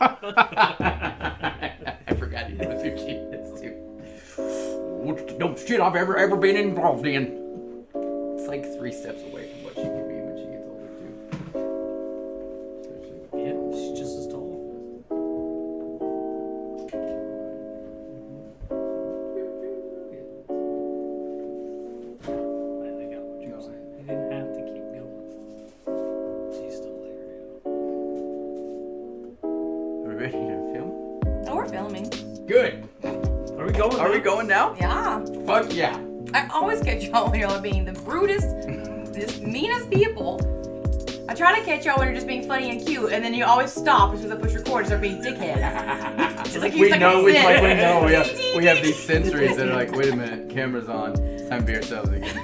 I forgot he knows who she is too. What's the dumbest shit I've ever been involved in? It's like 3 steps away from what she could be when she gets older too. Yeah, she's just as tall. I got what you were saying. You didn't have to keep going. She's still there, Are we ready to film? Oh, we're filming. Good. yeah. Are we going? Are we going now? Yeah. Fuck yeah. I always catch y'all when y'all are being the rudest, just meanest people. I try to catch y'all when you're just being funny and cute, and then you always stop as soon as I push record and start being dickheads. It's like we know, it's like we know. sense. We have these sensories that are like, wait a minute, camera's on. It's time to be ourselves again.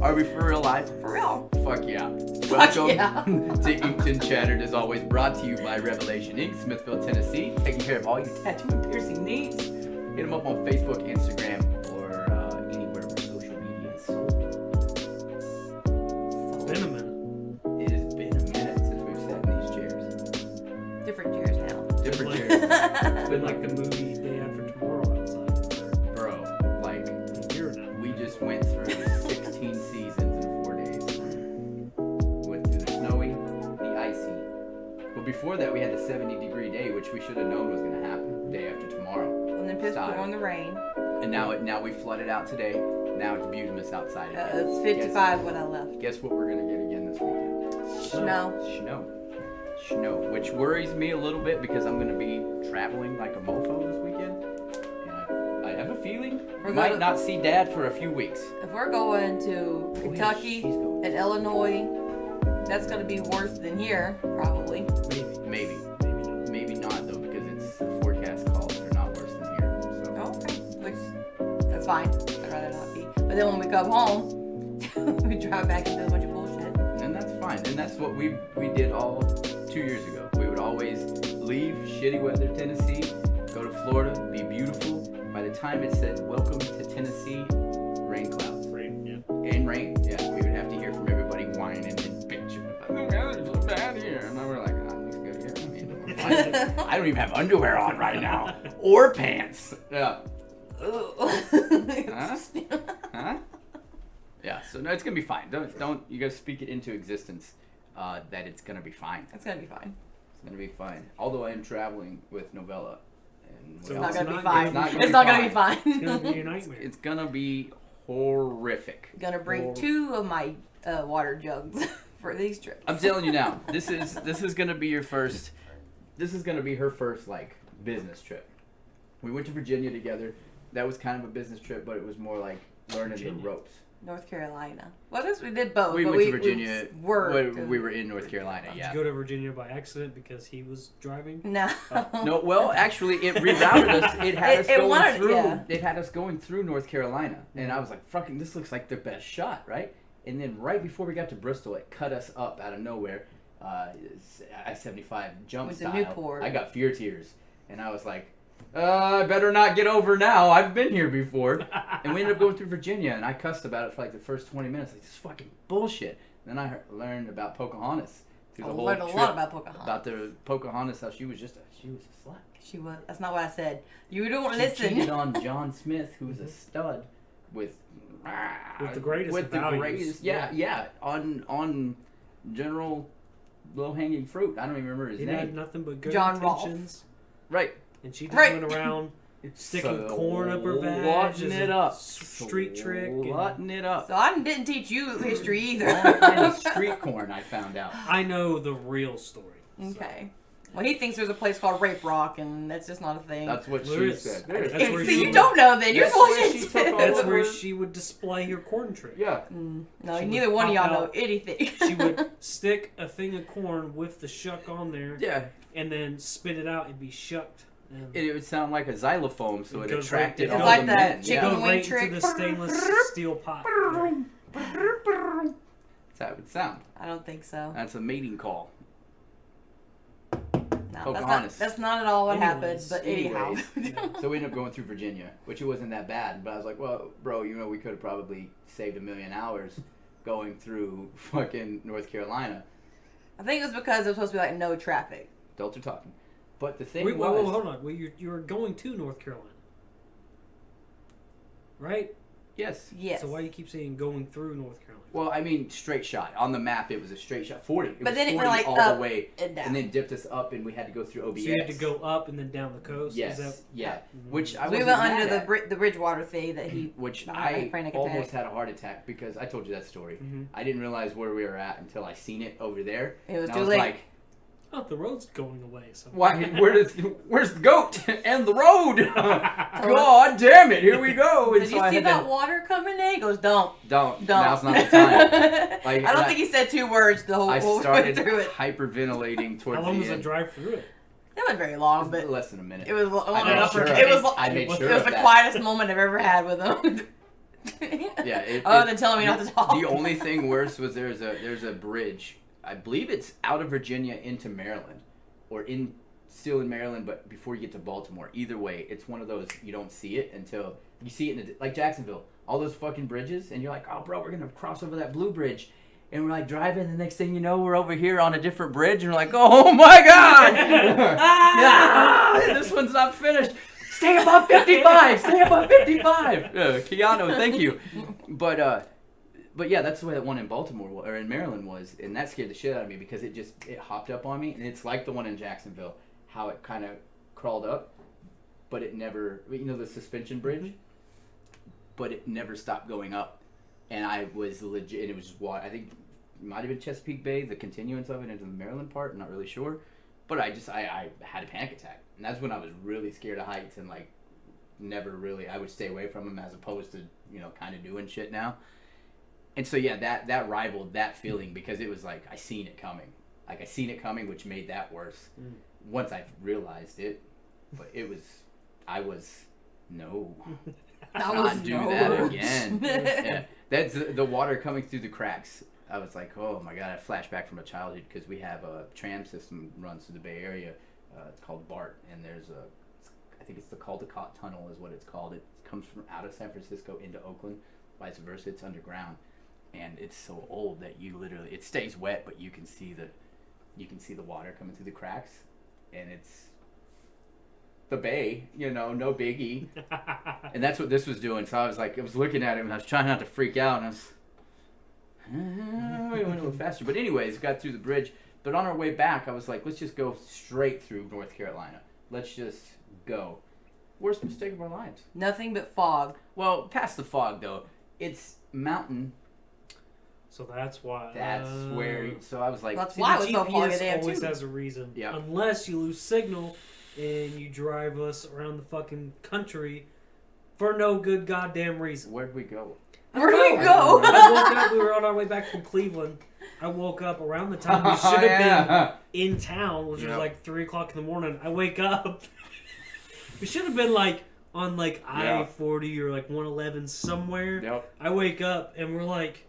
Are we for real live? For real. Fuck yeah. Fuck Welcome yeah. to Inked and Shattered, as always, brought to you by Revelation Inc., Smithville, Tennessee, taking care of all your tattoo and piercing needs. Hit them up on Facebook, Instagram, or anywhere where social media is sold. It's been a minute. It has been a minute since we've sat in these chairs. Different cheers now. Different Like- chairs. It's been like the movie Day After Tomorrow outside. Bro, like, A year now. we just went through 16 seasons in 4 days. Went through the snowy, the icy. But before that, we had a 70-degree day, which we should have known was going to happen day after tomorrow. And then piss pour in the rain. And now we flooded out today. Now it's beautiful outside again. It's 55 when I left. Guess what we're going to get again this weekend? Snow. Snow. Which worries me a little bit because I'm going to be traveling like a mofo this weekend. And I have a feeling We're might gonna- not see Dad for a few weeks. If we're going to Kentucky she's going. and Illinois, that's going to be worse than here, probably. Maybe. Maybe not. Maybe not though, because it's the forecast calls they're not worse than here. So. Okay. Which, that's fine. I'd rather not be. But then when we come home, we drive back and do a bunch of bullshit. And that's fine. And that's what we did all 2 years ago. We would always leave shitty weather Tennessee, go to Florida, be beautiful. By the time it said welcome to Tennessee, rain clouds. Rain, yeah. And rain, yeah, we would have to hear from everybody whining and bitching about the weather's so bad here. And then we're like, oh, it's good here. I mean, we're fine. I don't even have underwear on right now. Or pants. Yeah. Huh? Yeah, so no, it's gonna be fine. Don't you guys speak it into existence that it's gonna be fine. It's going to be fine. It's gonna be fine. Although I am traveling with Novella. And So It's we not all- going to be not fine. gonna It's not going to be fine. It's gonna be a nightmare. it's gonna be horrific. Gonna bring 2 of my water jugs for these trips. I'm telling you now, this is gonna be your first. This is gonna be her first like business trip. We went to Virginia together. That was kind of a business trip, but it was more like learning Virginia. the ropes. North Carolina. Well, this we did both. We but went to Virginia. We worked. We were in North Carolina. Did Yeah. you go to Virginia by accident because he was driving? No. No, well, actually, it rerouted us. It had us It going wanted- through. yeah. It had us going through North Carolina, and I was like, "Fucking, this looks like the best shot, right?" And then right before we got to Bristol, it cut us up out of nowhere. I-75 jump With the style. Newport. I got fear tears, and I was like, I better not get over now. I've been here before. And we ended up going through Virginia, and I cussed about it for like the first 20 minutes. Like, this is fucking bullshit. Then I learned about Pocahontas. Through I the whole learned a trip, lot about Pocahontas. About the Pocahontas, how she was a slut. She was. That's not what I said. You don't She listen. cheated on John Smith, who's a stud, with the greatest With of the values. greatest, yeah. On general low hanging fruit. I don't even remember his He name. had nothing but good John Rolfe. intentions. Right. And she just Right. went around sticking So, corn up her vag. Slutting as it a up. Street trick. and- Slutting it up. So I didn't teach you history either. All kind of street corn, I found out. I know the real story. so. Okay. Well, he thinks there's a place called Rape Rock, and that's just not a thing. That's what There she is. said. There is. There That's is. where So she you would- don't know then. You're That's where she bullshit. took all That's over. where she would display your corn trick. Yeah. No, She neither would one of pop y'all know out- anything. She would stick a thing of corn with the shuck on there, Yeah. and then spit it out and be shucked. And It would sound like a xylophone, so It it goes attracted right- all It's like the that men. chicken go wing right trick. into the stainless steel pot. That's how it would sound. I don't think so. That's a mating call. No, Pocahontas. that's not at all what happened. Anyways, But anyhow. So we ended up going through Virginia, which it wasn't that bad. But I was like, well, bro, we could have probably saved 1,000,000 hours going through fucking North Carolina. I think it was because it was supposed to be like no traffic. Adults are talking. But the thing Wait, was... wait, hold on. Well, you were going to North Carolina, right? Yes. Yes. So why do you keep saying going through North Carolina? Well, I mean, straight shot. On the map, it was a straight shot. 40. It But was then it 40 went, like, all up the way. and down. And then dipped us up, and we had to go through OBS. So you had to go up and then down the coast? Yes. Is that... Yeah. Mhm. Which I So we wasn't went mad under at. the Bridgewater thing that he. Which had I a panic almost attack. had a heart attack because I told you that story. Mm-hmm. I didn't realize where we were at until I seen it over there. It was and too I was late. like, Oh, the road's going away. So. why, where's the goat and the road? God damn it, here we go. And Did so you I see had that to- water coming in? He goes, don't. Now's not the time. Like, I don't think he said 2 words the whole I way started through it. hyperventilating towards How long the was the end. drive through it? It wasn't very long, but Less than a minute. it was long I made enough. sure It was. I made it sure It was of the that. quietest moment I've ever had with him. Yeah. Other than telling me not to talk. The only thing worse was there's a bridge. I believe it's out of Virginia into Maryland, or still in Maryland, but before you get to Baltimore. Either way, it's one of those you don't see it until you see it in like Jacksonville. All those fucking bridges, and you're like, oh, bro, we're gonna cross over that blue bridge. And we're like driving, and the next thing you know, we're over here on a different bridge, and we're like, oh my god! This one's not finished. Stay above 55! Stay above 55! Keanu, thank you. But yeah, that's the way that one in Baltimore or in Maryland was, and that scared the shit out of me because it hopped up on me, and it's like the one in Jacksonville, how it kind of crawled up, but it never, the suspension bridge, but it never stopped going up, and I was legit, and it was just I think it might have been Chesapeake Bay, the continuance of it into the Maryland part, I'm not really sure, but I had a panic attack, and that's when I was really scared of heights, and like never really, I would stay away from them as opposed to kind of doing shit now. And so yeah, that rivaled that feeling because it was like I seen it coming, which made that worse. Once I realized it, but I was no, not do that again. Yeah, that's the water coming through the cracks. I was like, oh my god, I flashed back from a childhood because we have a tram system runs through the Bay Area. It's called BART, and there's I think it's the Caldecott Tunnel is what it's called. It comes from out of San Francisco into Oakland, vice versa. It's underground. And it's so old that you literally it stays wet, but you can see the water coming through the cracks, and it's the bay, no biggie. And that's what this was doing. So I was looking at him, and I was trying not to freak out, and we went a little faster. But anyways, got through the bridge. But on our way back, I was like, let's just go straight through North Carolina. Let's just go. Worst mistake of our lives. Nothing but fog. Well, past the fog though, it's mountain. So that's why. That's where. So I was like, That's See, why the it was so foggy GPS there always too. has a reason. Yeah. Unless you lose signal and you drive us around the fucking country for no good goddamn reason. where'd we go? Where do we go? I woke up. We were on our way back from Cleveland. I woke up around the time we should have been in town, which was Yep. like 3 o'clock in the morning. I wake up. We should have been like on like I-40 or like 111 somewhere. Yep. I wake up and we're like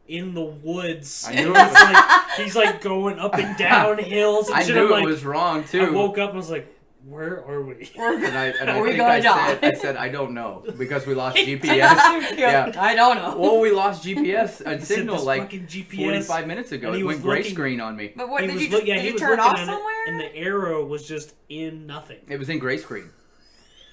in the woods. I knew it It's was- like he's like going up and down hills and I shit. knew I'm like, it was wrong too. I woke up and was like, where are we? And I Are we think gonna I die? said I don't know because we lost Yeah. GPS. Yeah. I don't know. Well, we lost GPS and Said signal this like fucking GPS. 45 minutes ago. and he It was went gray looking- screen on me. But what He did was you look- just yeah, did he you was turn looking off at it, somewhere? and the arrow was just in nothing. It was in gray screen.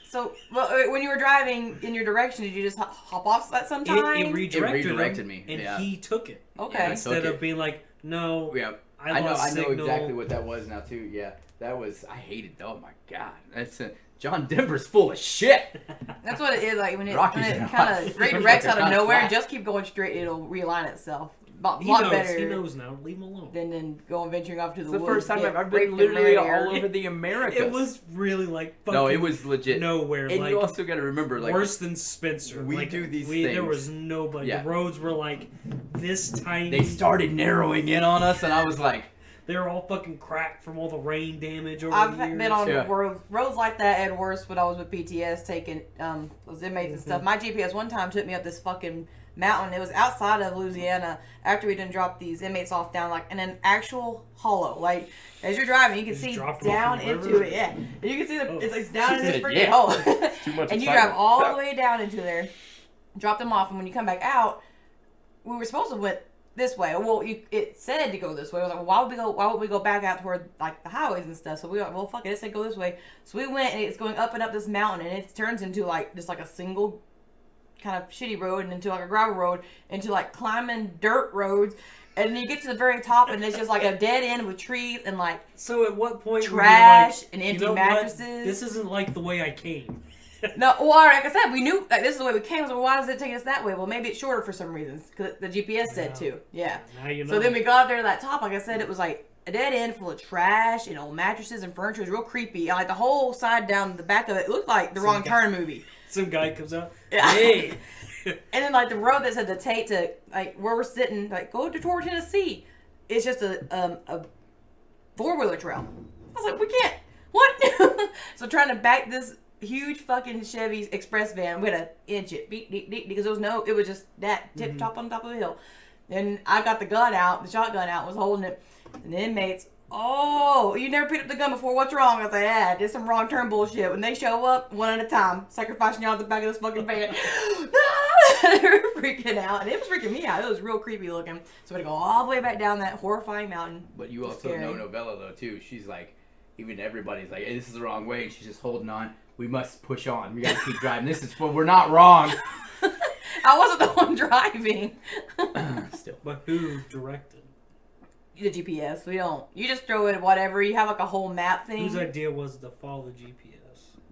So when you were driving in your direction, did you just hop off at some It, time? it redirected, redirected him, me, and yeah. he took it. Okay. Yeah, I Instead took of it. being like, no, Yeah. I lost know signal. exactly what that was now too. Yeah. That was I hated. Oh my god. That's John Denver's full of shit. That's what it is. Like when it Rockies kind are of not- redirects out of not nowhere, flat. just keep going straight. It'll realign itself. A He lot knows. better He knows now. Leave him alone. than going venturing off to It's the the woods. first time get I've raped been and literally married all there. over the Americas. It was really like fucking No, it was legit. nowhere. And like you also got to remember, like, worse than Spencer. we like, do these There things. was nobody. Yeah. The roads were like this tiny. they started narrowing in on us, and I was like, They were all fucking cracked from all the rain damage over I've the years. been on Yeah. roads like that and worse when I was with PTS taking those inmates and stuff. My GPS one time took me up this fucking mountain. It was outside of Louisiana after we done dropped these inmates off down like in an actual hollow. Like as you're driving, you can Just see dropped them off down in the into river? it. Yeah, and you can see Oh. it's down in She this said, freaking yeah. hole. too much And you excitement. drive all the way down into there, drop them off, and when you come back out, we were supposed to went this way. Well, it said to go this way. I was like, well, why would we go back out toward like the highways and stuff? So we were like, well, fuck it. It said go this way. So we went, and it's going up and up this mountain, and it turns into like just like a single kind of shitty road, and into like a gravel road, into like climbing dirt roads. And then you get to the very top, and it's just like a dead end with trees and like So at what point trash were you like, and empty you know mattresses. What? This isn't like the way I came. No, well, like I said, we knew like, this is the way we came. So why does it take us that way? Well, maybe it's shorter for some reasons because the GPS said to. Yeah. Now you know. So then we got up there to that top. Like I said, it was like a dead end full of trash and old mattresses and furniture. It was real creepy. And like the whole side down the back of it looked like the Wrong Turn movie. Some guy comes out. Yeah. Hey. And then like the road that said to take to like where we're sitting, like go to toward Tennessee. It's just a 4-wheeler trail. I was like, we can't. What? So trying to back this huge fucking Chevy Express van, we had to inch it beep, beep, beep, because it was just that tip top on top of the hill. And I got the shotgun out, was holding it, and the inmates, oh, you never picked up the gun before, what's wrong? I was like, yeah, did some wrong turn bullshit. When they show up, one at a time, sacrificing y'all at the back of this fucking van. They were freaking out, and it was freaking me out. It was real creepy looking. So we had to go all the way back down that horrifying mountain. But you also know Novella, though, too. She's like, even everybody's like, hey, this is the wrong way, and she's just holding on. We must push on. We gotta keep driving. This is, we're not wrong. I wasn't the one driving. Still. But who directed? The GPS. We don't. You just throw it whatever. You have like a whole map thing. Whose idea was it to follow the GPS?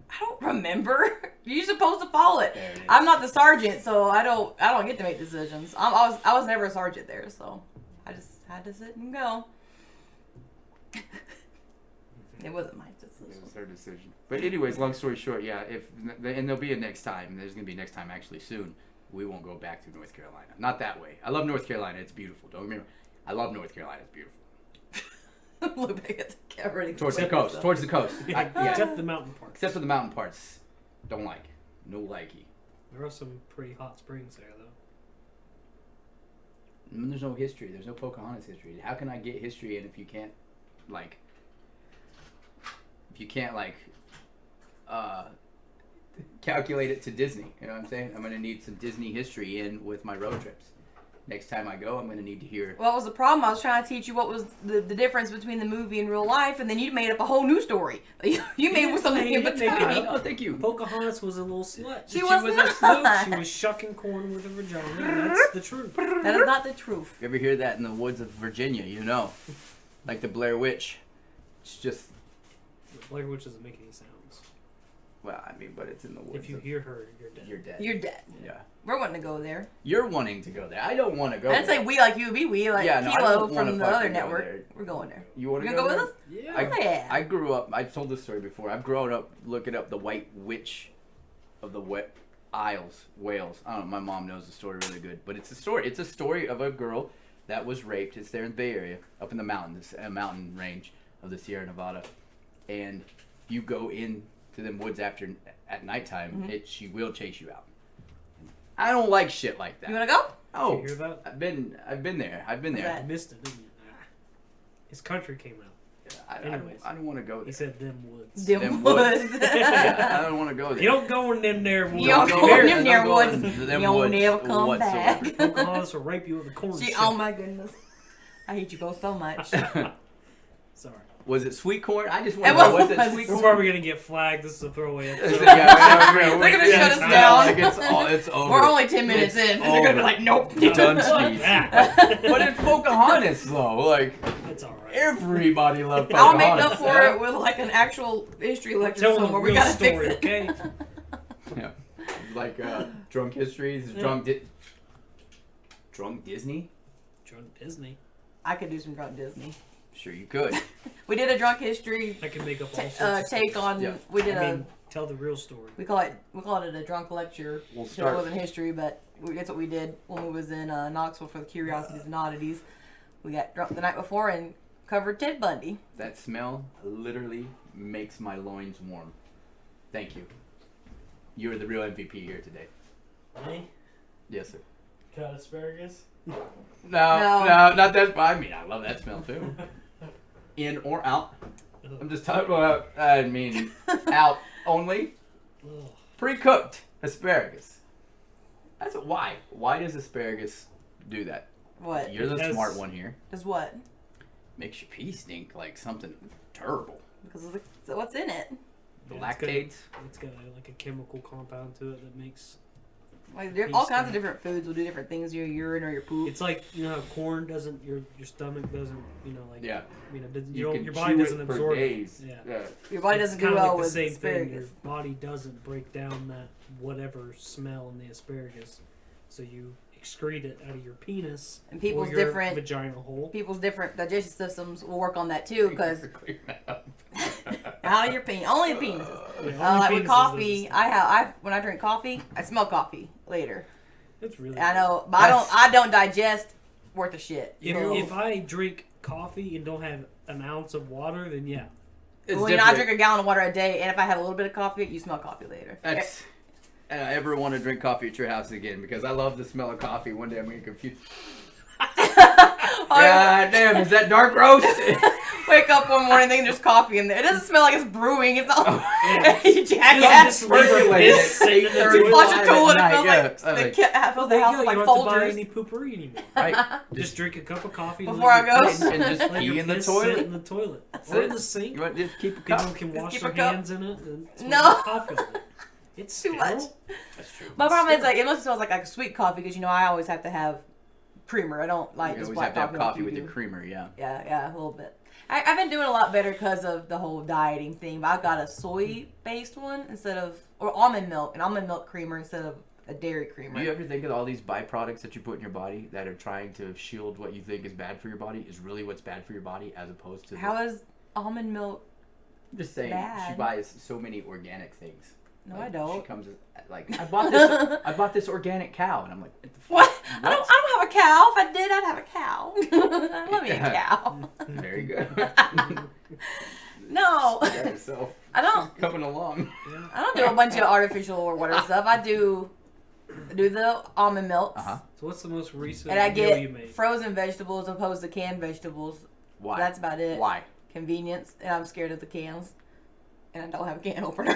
I don't remember. You're supposed to follow it. There it is. I'm not the sergeant, so I don't get to make decisions. I was never a sergeant there, so I just had to sit and go. It wasn't my decision. It was her decision. But anyways, long story short, yeah, and there'll be a next time. There's gonna be a next time actually soon. We won't go back to North Carolina. Not that way. I love North Carolina. It's beautiful. Don't get me wrong. I love North Carolina. It's beautiful. Look back at the camera. Towards the coast. Towards the coast. Yeah, Yeah. except the mountain parts. Except for the mountain parts. Don't like. No likey. There are some pretty hot springs there, though. And there's no history. There's no Pocahontas history. How can I get history in if you can't, like, calculate it to Disney? You know what I'm saying? I'm gonna need some Disney history in with my road trips. Next time I go, I'm gonna need to hear. What was the problem? I was trying to teach you what was the difference between the movie and real life, and then you made up a whole new story. You made something in between. Oh, thank you. Pocahontas was a little slut. She was a not. slut. She was shucking corn with a vagina, and that's the truth. That is not the truth. If you ever hear that in the woods of Virginia, you know, like the Blair Witch. It's just, The Blair Witch doesn't make any sounds. well, I mean, but it's in the woods. If you hear her, you're dead. You're dead. You're dead. Yeah. We're wanting to go there. You're wanting to go there. I don't want to go. I didn't say we like you, we like Yeah, no, I Kilo don't wanna from the fucking other go network. there. We're going there. You want You to gonna go go there? with us? Yeah. Yeah. I grew up. I've told this story before. I've grown up looking up the White Witch of the Isles, Wales. I don't know. My mom knows the story really good, but it's a story. It's a story of a girl that was raped. It's there in the Bay Area, up in the mountains, a mountain range of the Sierra Nevada, and you go into them woods at nighttime. She will chase you out. I don't like shit like that. You wanna go? Oh, Did you hear that? I've been there. What's I that? missed it, didn't you? His country came out. Anyways. I don't want to go there. He said them woods. Them woods. woods. Yeah, I don't want to go there. You don't go in them there woods. You don't go go in in them them near woods. woods. Them You don't woods never come whatsoever. back. Pocahontas will rape you with a corn She, shell. oh my goodness. I hate you both so much. Sorry. Was it sweet corn? I just want It to know. Was was. it sweet We're corn? probably gonna get flagged. This is a throwaway episode. Yeah, They're gonna shut us I know, down. Like it's over. We're only 10 minutes It's in, and they're gonna be over. like, nope. Done Fuck speed. that. But it's Pocahontas though. Like It's alright. everybody loved I'll Pocahontas. make up for it with like an actual history lecture Tell them the somewhere. We real gotta story, fix it. okay? Yeah. Like drunk histories, drunk Disney. Drunk Disney. I could do some drunk Disney. Sure you could. We did a drunk history I can make up all sorts of take stuff. on. Yeah. We did I mean, tell the real story. we call it a drunk lecture. We'll So it start. wasn't history, but that's what we did when we was in Knoxville for the Curiosities and Oddities. We got drunk the night before and covered Ted Bundy. That smell literally makes my loins warm. Thank you. You're the real MVP here today. Me? Yes, sir. Cut asparagus? No, No. not that. I mean, I love that smell too. In or out? I'm just talking about. I mean, out only. Ugh. Pre-cooked asparagus. Why? Why does asparagus do that? What? You're the It has- smart one here. Does what? Makes your pee stink like something terrible. Because of so what's in it? The Yeah, lactates. It's got like a chemical compound to it that makes. Like all kinds of different foods will do different things to your urine or your poop. It's like how corn doesn't your stomach doesn't like Yeah. your body doesn't absorb it. days. Yeah. Your body It's doesn't do kinda well like with the same asparagus. thing. Your body doesn't break down that whatever smell in the asparagus, so you excrete it out of your penis And people's or your different vagina hole. people's different digestive systems will work on that too. Because Clean that up. out of your penis, only the penises. Yeah, only Like with penises coffee, is- I when I drink coffee, I smell coffee later. It's really. I know, but That's- I don't digest worth of shit. If I drink coffee and don't have an ounce of water, then yeah. It's Well, I drink a gallon of water a day, and if I have a little bit of coffee, you smell coffee later. That's. And I ever want to drink coffee at your house again because I love the smell of coffee. One day I'm gonna confuse. God damn, is that dark roast? Wake up one morning thinking there's coffee in there. It doesn't smell like it's brewing. It's not. Yeah. You jackass. Just leave it Percolating piss at sitting in the 8:30. You flush a at toilet, it night, feels yeah. like I it like- fills Well, the there you house go. with like You don't have to buy Folgers. any poopery anymore. Right. Just drink a cup of coffee Before I go. And just let pee your in the piss sit toilet. in the toilet That's or it. in the sink. You want just keep a People cup. can Just wash keep their a cup. hands in it. And smell No. the coffee. It's Too much. sterile. That's true. My problem is like it must smell like a sweet coffee because I always have to have creamer. I don't like You just always black have to have like coffee you with do. your creamer, yeah. Yeah, a little bit. I've been doing a lot better because of the whole dieting thing. But I've got a soy-based one or almond milk, an almond milk creamer instead of a dairy creamer. Do you ever think of all these byproducts that you put in your body that are trying to shield what you think is bad for your body is really what's bad for your body as opposed to... How is almond milk? I'm just saying, bad? she buys so many organic things. No, Like, I don't. She comes like, I bought this organic cow, and I'm like, What? What? I don't have a cow. If I did, I'd have a cow. I love me a cow. Very good. No, Got yourself I don't. coming along. Yeah. I don't do a bunch of artificial or whatever stuff. I do the almond milks, Uh-huh. So what's the most recent and I meal you get made? frozen vegetables opposed to canned vegetables. Why? That's about it. Why? Convenience, and I'm scared of the cans, and I don't have a can opener.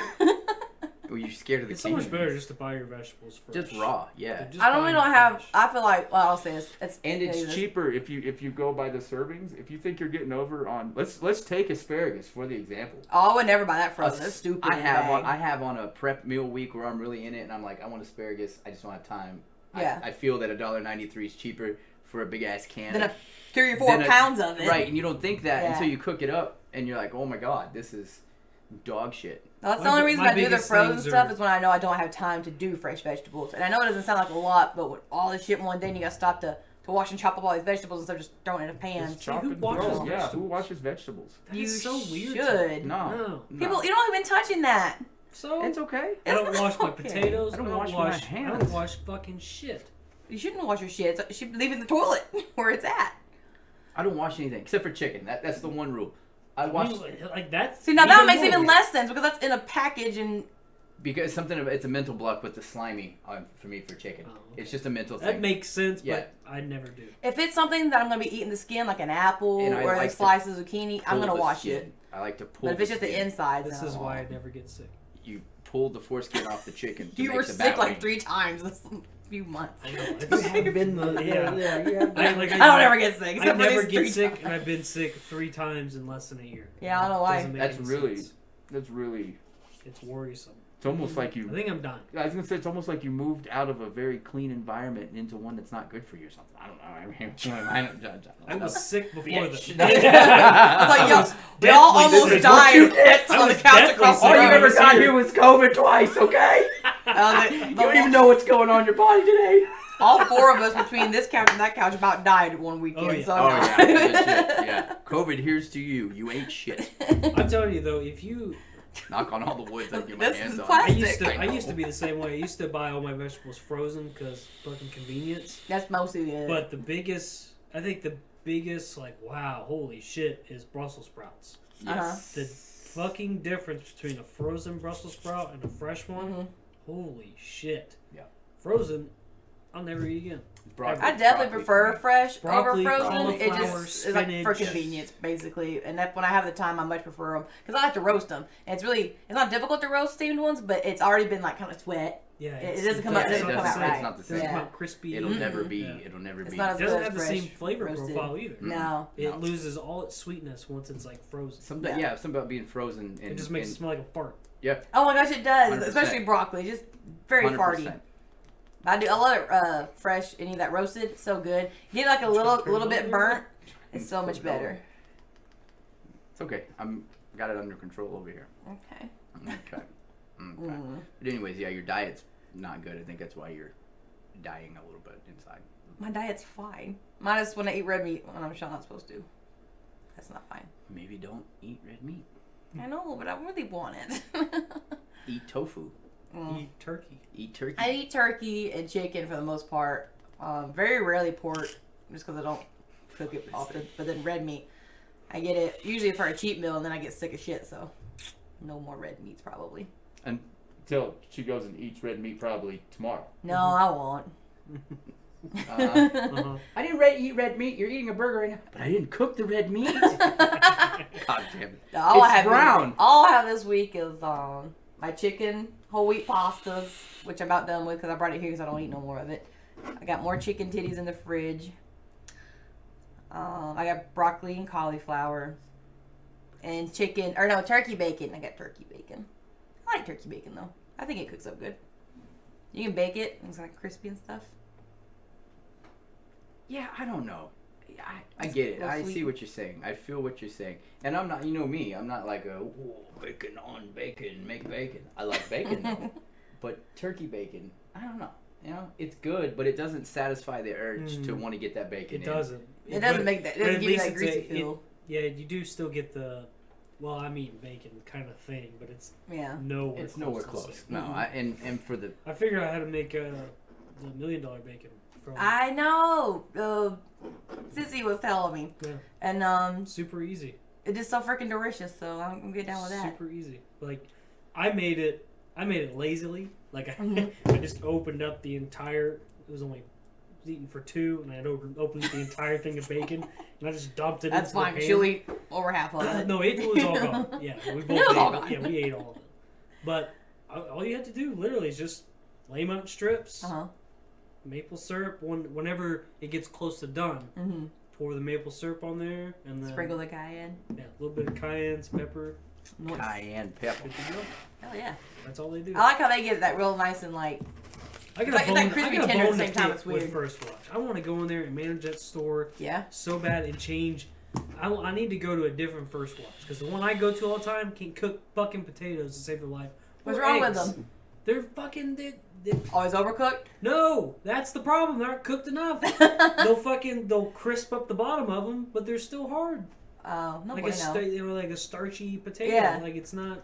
Well, you're scared of the It's so much cans. better just to buy your vegetables fresh. Just raw, yeah. Just I don't buy really them have. fresh. I feel like. Well, I'll say this. And it's cheaper if you go by the servings. If you think you're getting over on, let's take asparagus for the example. Oh, I would never buy that frozen. That's stupid. I in a have bag. I have on a prep meal week where I'm really in it, and I'm like, I want asparagus. I just don't have time. Yeah. I feel that $1.93 is cheaper for a big ass can. Then 3 or 4 Then pounds of it. Right, and you don't think that Yeah. until you cook it up, and you're like, oh my god, this is dog shit. No, that's the My- only reason my I do the biggest frozen things stuff are- is when I know I don't have time to do fresh vegetables. And I know it doesn't sound like a lot, but with all this shit in one day, and you got to stop to wash and chop up all these vegetables instead of just throwing it in a pan. Just chop who and washes throw. Yeah, vegetables? who washes vegetables? That You is so weird. should. No, No. People, you don't even touching that. So it's okay. I don't It's wash my okay. potatoes. I don't I don't wash my wash. I hands. don't wash fucking shit. You shouldn't wash your shit. You should leave it in the toilet where it's at. I don't wash anything except for chicken. That's the one rule. I wash Like that. See, now that makes more even weird. less sense because that's in a package and because it's a mental block with the slimy for me for chicken. Oh, okay. It's just a mental That thing. makes sense, Yeah. but I never do. if it's something that I'm going to be eating the skin, like an apple And I or like a slice of zucchini, I'm Pull going to the wash skin. it. I like to pull. But if it's just the skin. inside, This then is I why I won't. never get sick. You pull the foreskin off the chicken. To You make were the sick bat like wing. 3 times this few months. I know. You have been the Yeah. you have been. I don't ever get sick. I except for never these get 3 sick, times. and I've been sick 3 times in less than a year. Yeah, I don't know why. Doesn't make That's any really- sense. That's really. It's worrisome. It's almost like I you. think I'm dying. I was gonna say it's almost like you moved out of a very clean environment into one that's not good for you or something. I don't know. I mean, I don't judge. I was sick before Bitch. that. I was like, yo, was we all definitely almost sick. died You get- on the was couch definitely across the sick. All you I room. ever was got here. here was COVID twice, okay? I was like, You don't even know what's going on in your body today. all 4 of us between this couch and that couch about died one weekend. Oh, yeah. So Oh no. yeah, legit, yeah. COVID, here's to you. You ate shit. I'm telling you though, if you, Knock on all the wood that I get my This hands is on. plastic. I used to be the same way. I used to buy all my vegetables frozen because fucking convenience. That's mostly it. But I think the biggest, like, wow, holy shit, is Brussels sprouts. Yes. The fucking difference between a frozen Brussels sprout and a fresh one, Mhm. holy shit. Yeah. Frozen, I'll never eat again. Broccoli- I definitely broccoli prefer for me. fresh Broccoli, over frozen. It cauliflower, just is like for spinach. convenience, basically. And that when I have the time, I much prefer them because I like to roast them. And it's not difficult to roast steamed ones, but it's already been like kind of sweat Yeah, It doesn't come out. It doesn't come out right. It's not the It doesn't same. come out crispy. It'll never Mm-mm. be. Yeah. It'll never It's be. not It as doesn't good have the as same fresh flavor roasted. profile either. No. It No. loses all its sweetness once it's like frozen. Something, Yeah. something about being frozen. It just makes it smell like a fart. Oh my gosh, it does. 100%. Especially broccoli. Just very 100%. farty. I love it fresh. Any of that roasted, so good. Get like a little bit burnt. It's so much better. It's okay. Got it under control over here. Okay. Okay. But anyways, yeah, your diet's not good. I think that's why you're dying a little bit inside. My diet's fine. Minus when I eat red meat when I'm not supposed to. That's not fine. Maybe don't eat red meat. I know, but I really want it. Eat tofu. Eat turkey. Eat turkey. I eat turkey and chicken for the most part. Very rarely pork, just because I don't cook it often. But then red meat, I get it usually for a cheat meal, and then I get sick of shit. So, no more red meats probably. Until she goes and eats red meat probably tomorrow. No, I won't. I didn't eat red meat. You're eating a burger right now, but I didn't cook the red meat. God damn it! All It's brown. All I have this week is my chicken whole wheat pastas, which I'm about done with because I brought it here because I don't eat no more of it. I got more chicken titties in the fridge. I got broccoli and cauliflower, and turkey bacon. I got turkey bacon. I like turkey bacon though. I think it cooks up good. You can bake it and it's like crispy and stuff. Yeah, I don't know. I get it. I see what you're saying. I feel what you're saying. And I'm not, you know me, I'm not like a bacon on bacon, make bacon. I like bacon though. But turkey bacon, I don't know. You know, it's good, but it doesn't satisfy the urge to want to get that bacon It doesn't. It doesn't make that. It doesn't give you that greasy feel. Yeah, you do still get the, well, I'm eating bacon kind of thing, but it's nowhere. It's nowhere close. No, and for the. I figured out how to make the $1 million bacon. I know. Sissy was telling me. Yeah. And super easy. It is so freaking delicious, so I'm gonna get down with that. Super easy. Like, I made it lazily. Like I just opened up the entire. It was eating for two, and I had opened the entire thing of bacon, and I just dumped it. That's into fine. The pan. She'll eat over half of it. No, it was all gone. Yeah, we both was ate all it. gone. Yeah, we ate all of it. But all you had to do literally is just lay them out in strips. Maple syrup. Whenever it gets close to done, pour the maple syrup on there, and then sprinkle the cayenne. Yeah, a little bit of cayenne, some pepper. Nice. Cayenne pepper. Good to go. Hell yeah. That's all they do. I like how they get that real nice and like. I got It's a like bone, crispy I got a tender at bone the to same time, pick it's weird. with First Watch. I want to go in there and manage that store so bad and change. I need to go to a different First Watch because the one I go to all the time can't cook fucking potatoes to save their life. What's Or wrong eggs. with them? They're fucking. Always overcooked? No, that's the problem. They aren't cooked enough. They'll crisp up the bottom of them, but they're still hard. Oh, no Like bueno. like a starchy potato. Yeah. Like it's not.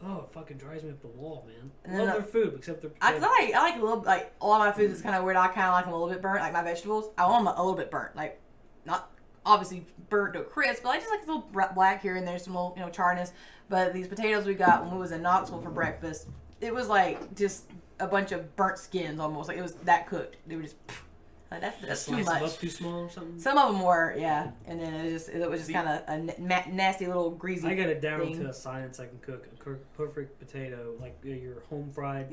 Oh, it fucking drives me up the wall, man. And Love then their food, except their I potatoes. like a little, like, a lot of my foods is kind of weird. I kind of like them a little bit burnt, like my vegetables. I want them a little bit burnt. Like, not obviously burnt to a crisp, but I just like a little black here and there, some little, charness. But these potatoes we got when we was in Knoxville for breakfast, it was like just a bunch of burnt skins almost. Like, it was that cooked. They were just, like, that's too Slice them much. up too small or something. Some of them were, yeah. And then it was just kind of a nasty little greasy I got it down thing. to a science. I can cook a perfect potato, like your home fried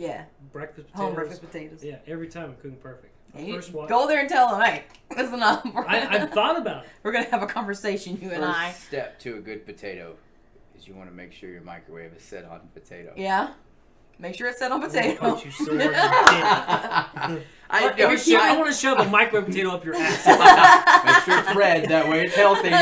breakfast potatoes. Home breakfast potatoes. Yeah, every time I'm cooking perfect. And First watch. go there and tell them, hey, listen up. I've thought about it. We're gonna have a conversation, you and I. First step to a good potato is you want to make sure your microwave is set on potato. Yeah. Make sure it's set on I'm gonna potato. punch you so hard in the dick. I want to shove a micro potato up your ass. Make sure it's red, that way it's healthy. No,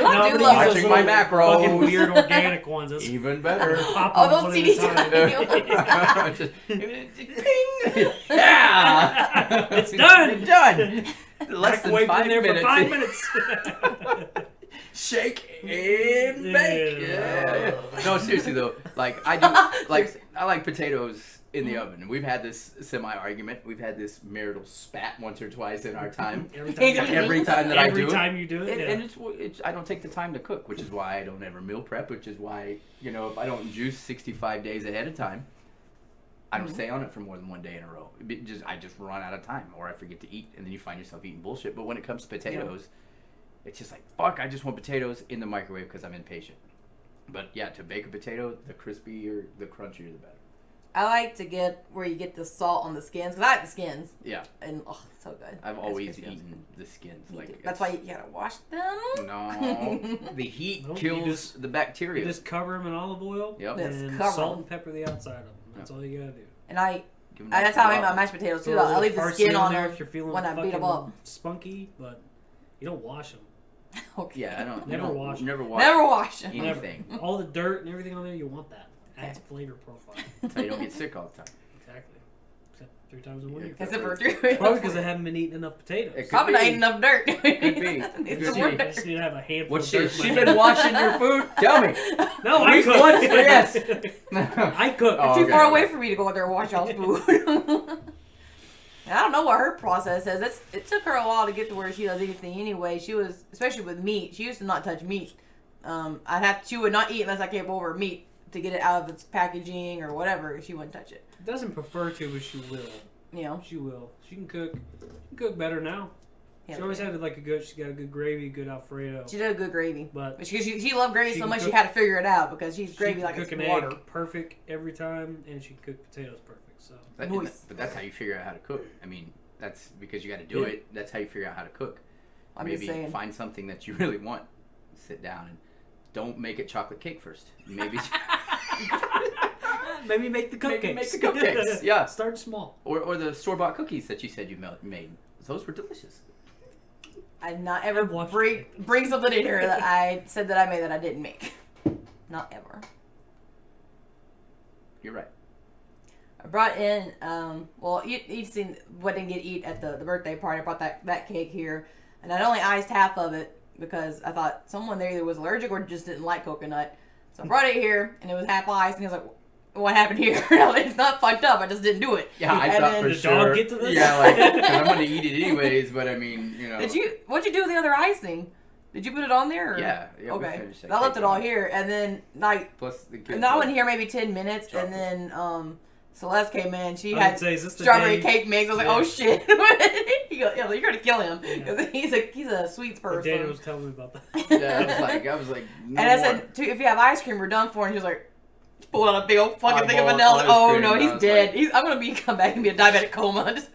I'm do gonna love use Watching those my little macros. fucking weird organic ones. Those Even better. pop Oh, them those one at a CD time. Just, ping! Yeah! It's done! Done! Less than Microwave 5 in there minutes. for 5 minutes. Shake and bake. Yeah. No, seriously though, like I do, like I like potatoes in the oven. We've had this semi-argument. We've had this marital spat once or twice in our time. Every time that I do Every time you do it, yeah. and it's I don't take the time to cook, which is why I don't ever meal prep. Which is why if I don't juice 65 days ahead of time, I don't stay on it for more than one day in a row. I just run out of time, or I forget to eat, and then you find yourself eating bullshit. But when it comes to potatoes. It's just like, fuck, I just want potatoes in the microwave because I'm impatient. But yeah, to bake a potato, the crispier, the crunchier, the better. I like to get where you get the salt on the skins, because I like the skins. Yeah. And, so good. I've Rice always Krispies. eaten the skins. Like That's why you gotta wash them. No. The heat Nope, kills the You bacteria. just cover them in olive oil Yep. Yes, and cover salt 'em. and pepper the outside of them. That's all you gotta do. And I Give 'em that's how I make my nice mashed potatoes, too. Throw a I little leave the parsley skin on there them if you're feeling when I beat them fucking up. spunky, but you don't wash them. Okay. Yeah, I don't. Never you don't- wash. Never wash. Never wash them. anything. All the dirt and everything on there, you want that. Adds flavor profile. So you don't get sick all the time. Exactly. Except 3 times in 1 year. Except for 3. Probably because I haven't been eating enough potatoes. It could Probably not be. eating enough dirt. Could be. Needs Could some more be. I just need to have a handful What's of she? dirt. She in my been washing your food? Tell me. No, At I least cook. once, yes. I cook. Oh, Too okay. far away for me to go out there and wash y'all's food. And I don't know what her process is. It took her a while to get to where she does anything anyway. She was, especially with meat, she used to not touch meat. She would not eat unless I came over meat to get it out of its packaging or whatever. She wouldn't touch it. Doesn't prefer to, but she will. You know? She will. She can cook. She can cook better now. Yeah, She always had like she's got a good gravy, good Alfredo. She did a good gravy. But But she loved gravy she so can much she cook- had to figure it out because she's she gravy can like cook it's an water. egg perfect every time, and she can cook potatoes perfect. So Nice. But that's how you figure out how to cook. I mean, that's because you got to do Yeah. it. That's how you figure out how to cook. I'm Maybe just saying. find something that you really want. Sit down and don't make it chocolate cake first. Maybe maybe make the cupcakes. Maybe make the cupcakes. Yeah. Start small. or the store bought cookies that you said you made. Those were delicious. I'd not ever I've watched bring something in here that I said that I made that I didn't make. Not ever. You're right. I brought in, you've seen what didn't get eat at the birthday party. I brought that cake here, and I'd only iced half of it because I thought someone there either was allergic or just didn't like coconut. So I brought it here, and it was half iced, and he was like, what happened here? It's not fucked up, I just didn't do it. Yeah, I And thought then- for Did the sure. dog get to this? Yeah, like 'cause I'm gonna eat it anyways. But I mean, you know. What'd you do with the other icing? Did you put it on there? Or? Yeah. We Okay. finished that I left cake it all on. here, and then, like, Plus the kids. and I like- went here maybe 10 minutes, Chocolate. and then, Celeste came in. She I had would say, is this the strawberry day- cake mix. I was like, Yeah. oh shit. You're gonna kill him. Yeah. 'Cause he's a sweets person. Daniel was telling me about that. Yeah, I was like, no And I more. said, if you have ice cream, we're done for. And she was like, pulled out a big old fucking thing of Eyeball vanilla. ice Oh cream, no, and I he's was dead. like- I'm gonna come back and be a diabetic coma. Just-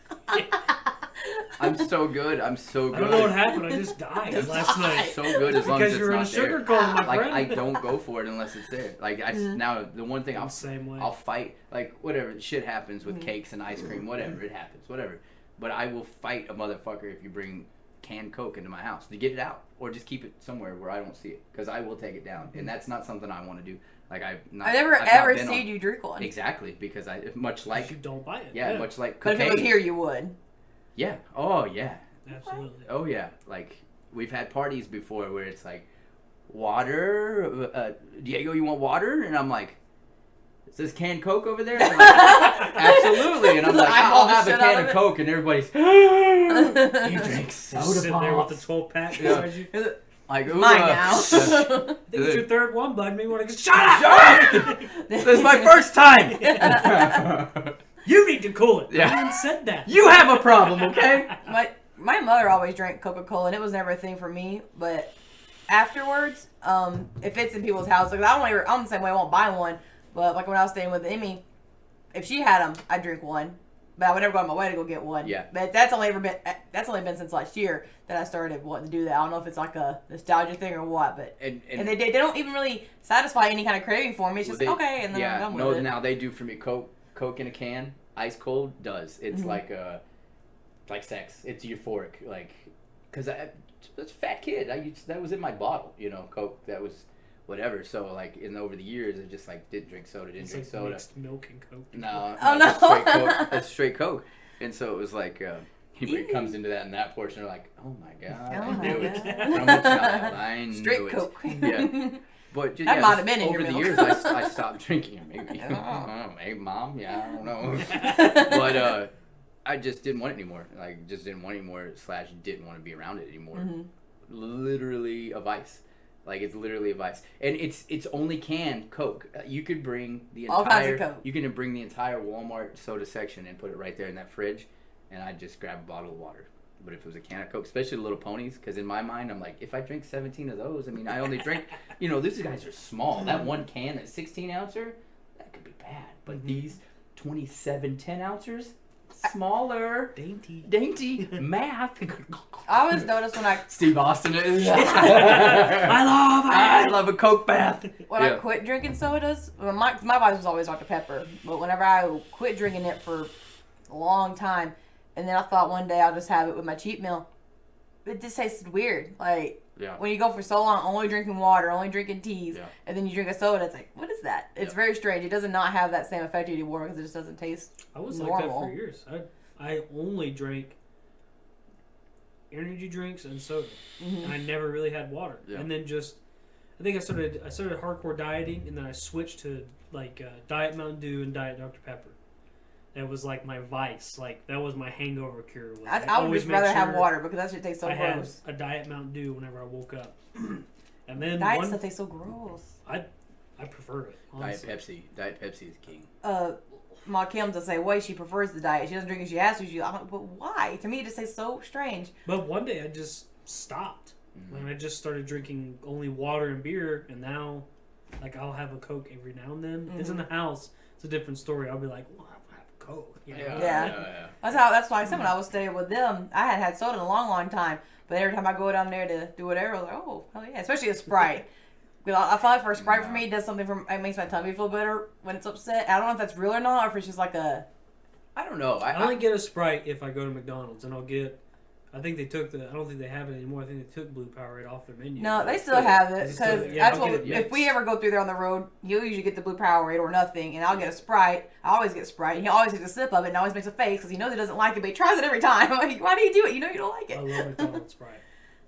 I'm so good. I'm so good. I don't know what happened. I just died Just last died. night. So good as long as Because it's you're in a not sugar there. coma, my Like friend. I don't go for it unless it's there. Like now the one thing I'm the same way. I'll fight, like whatever shit happens with cakes and ice cream, whatever it happens, whatever. But I will fight a motherfucker if you bring canned Coke into my house to get it out, or just keep it somewhere where I don't see it, because I will take it down, and that's not something I want to do. Like I've never not ever been seen on- you drink one. Exactly, because I much Because like you don't buy it. yeah, much like But if cocaine. it was here, you would. Yeah. Oh yeah. Absolutely. Oh yeah. Like we've had parties before where it's like water. Diego, you want water? And I'm like, is this canned Coke over there? And they're like, absolutely. And I'm like, Eyeball I'll the have a shit can out of of it. Coke, and everybody's. You drink Just soda sitting there with the pops. 12 pack Yeah. beside you. Like, ooh, Mine now. I think it's your third one, bud. Maybe want to get shut up. Shut up! This is my first time. You need to cool it. Yeah. I even said that. You have a problem, okay? My mother always drank Coca-Cola, and it was never a thing for me. But afterwards, if it's in people's houses, like I'm the same way. I won't buy one. But like when I was staying with Emmy, if she had them, I'd drink one. But I would never go on my way to go get one. Yeah. But that's only been since last year that I started wanting to do that. I don't know if it's like a nostalgia thing or what, but And they don't even really satisfy any kind of craving for me. It's just Well, okay, and then I'm done with no, it. now they do for me. Coke in a can, ice cold does. It's like sex. It's euphoric, like, cause I was a fat kid. That was in my bottle, Coke. That was whatever. So like, over the years, I just like didn't drink soda. It's Drink like soda. mixed milk and Coke. No. Oh, no. That's straight Coke. That's straight Coke. And so it was like. It comes into that in that portion, they're like, oh my god, Oh I my knew it God. from a child. I knew Straight it. Coke. Yeah. But just, That might have been in over your the milk. years, I stopped drinking it. Maybe, maybe mom. Yeah, I don't know. But I just didn't want it anymore. Like, just didn't want it anymore. / didn't want to be around it anymore. Mm-hmm. Literally a vice. Like, it's literally a vice, and it's only canned Coke. You could bring the All kinds of entire. Coke. You can bring the entire Walmart soda section and put it right there in that fridge, and I'd just grab a bottle of water. But if it was a can of Coke, especially the Little Ponies, because in my mind, I'm like, if I drink 17 of those, I mean, I only drink, these guys are small. That one can, that 16 ouncer, that could be bad. But these 27 10-ounces. Smaller. Dainty. Math. I always notice when I Steve Austin is. I I love a Coke bath. I quit drinking sodas, well, my vice was always Dr. Pepper. But whenever I quit drinking it for a long time, and then I thought one day I'll just have it with my cheat meal, it just tasted weird. Like when you go for so long, only drinking water, only drinking teas, and then you drink a soda, it's like, what is that? It's very strange. It does not have that same effect anymore because it just doesn't taste I was normal. like that for years. I only drank energy drinks and soda, and I never really had water. And then I think I started hardcore dieting, and then I switched to like Diet Mountain Dew and Diet Dr. Pepper. That was like my vice. Like that was my hangover cure. I would just rather have water because that shit tastes so I gross. had a Diet Mountain Dew whenever I woke up, and then Diet stuff tastes so gross. I prefer it. Honestly. Diet Pepsi is king. Ma Kim's the same way. She prefers the diet. She doesn't drink it. She has to. I'm like, but why? To me, it just tastes so strange. But one day I just stopped, and I just started drinking only water and beer, and now, like, I'll have a Coke every now and then. If it's in the house, it's a different story. I'll be like, well, I'll have a Coke. You know? Yeah. That's why I said when I was staying with them, I hadn't had soda in a long time. But every time I go down there to do whatever, I'm like, oh, hell yeah. Especially a Sprite. I feel like for a Sprite for me, it does something it makes my tummy feel better when it's upset. I don't know if that's real or not, or if it's just like a... I don't know. I only get a Sprite if I go to McDonald's, and I'll get... I think they took I don't think they have it anymore. I think they took Blue Powerade off their menu. No, they still have it. Because that's what... Yeah. If we ever go through there on the road, he'll usually get the Blue Powerade or nothing, and I'll get a Sprite. I always get Sprite. He always takes a sip of it and always makes a face because he knows he doesn't like it, but he tries it every time. I'm like, why do you do it? You know you don't like it. I love McDonald's Sprite.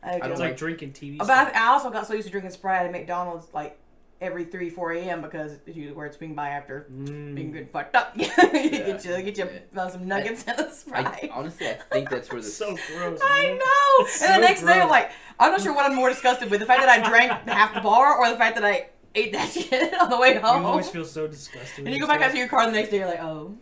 It's like drinking TV. But I also got so used to drinking Sprite at McDonald's, like, every 3-4 a.m. because it's usually where it's swing by after being good fucked up. get you some nuggets and a Sprite. Honestly, I think that's where the so gross. I know. And the next day, I'm like, I'm not sure what I'm more disgusted with: the fact that I drank half the bar, or the fact that I ate that shit on the way home. You always feel so disgusted. And you go back out to your car the next day, you're like, oh.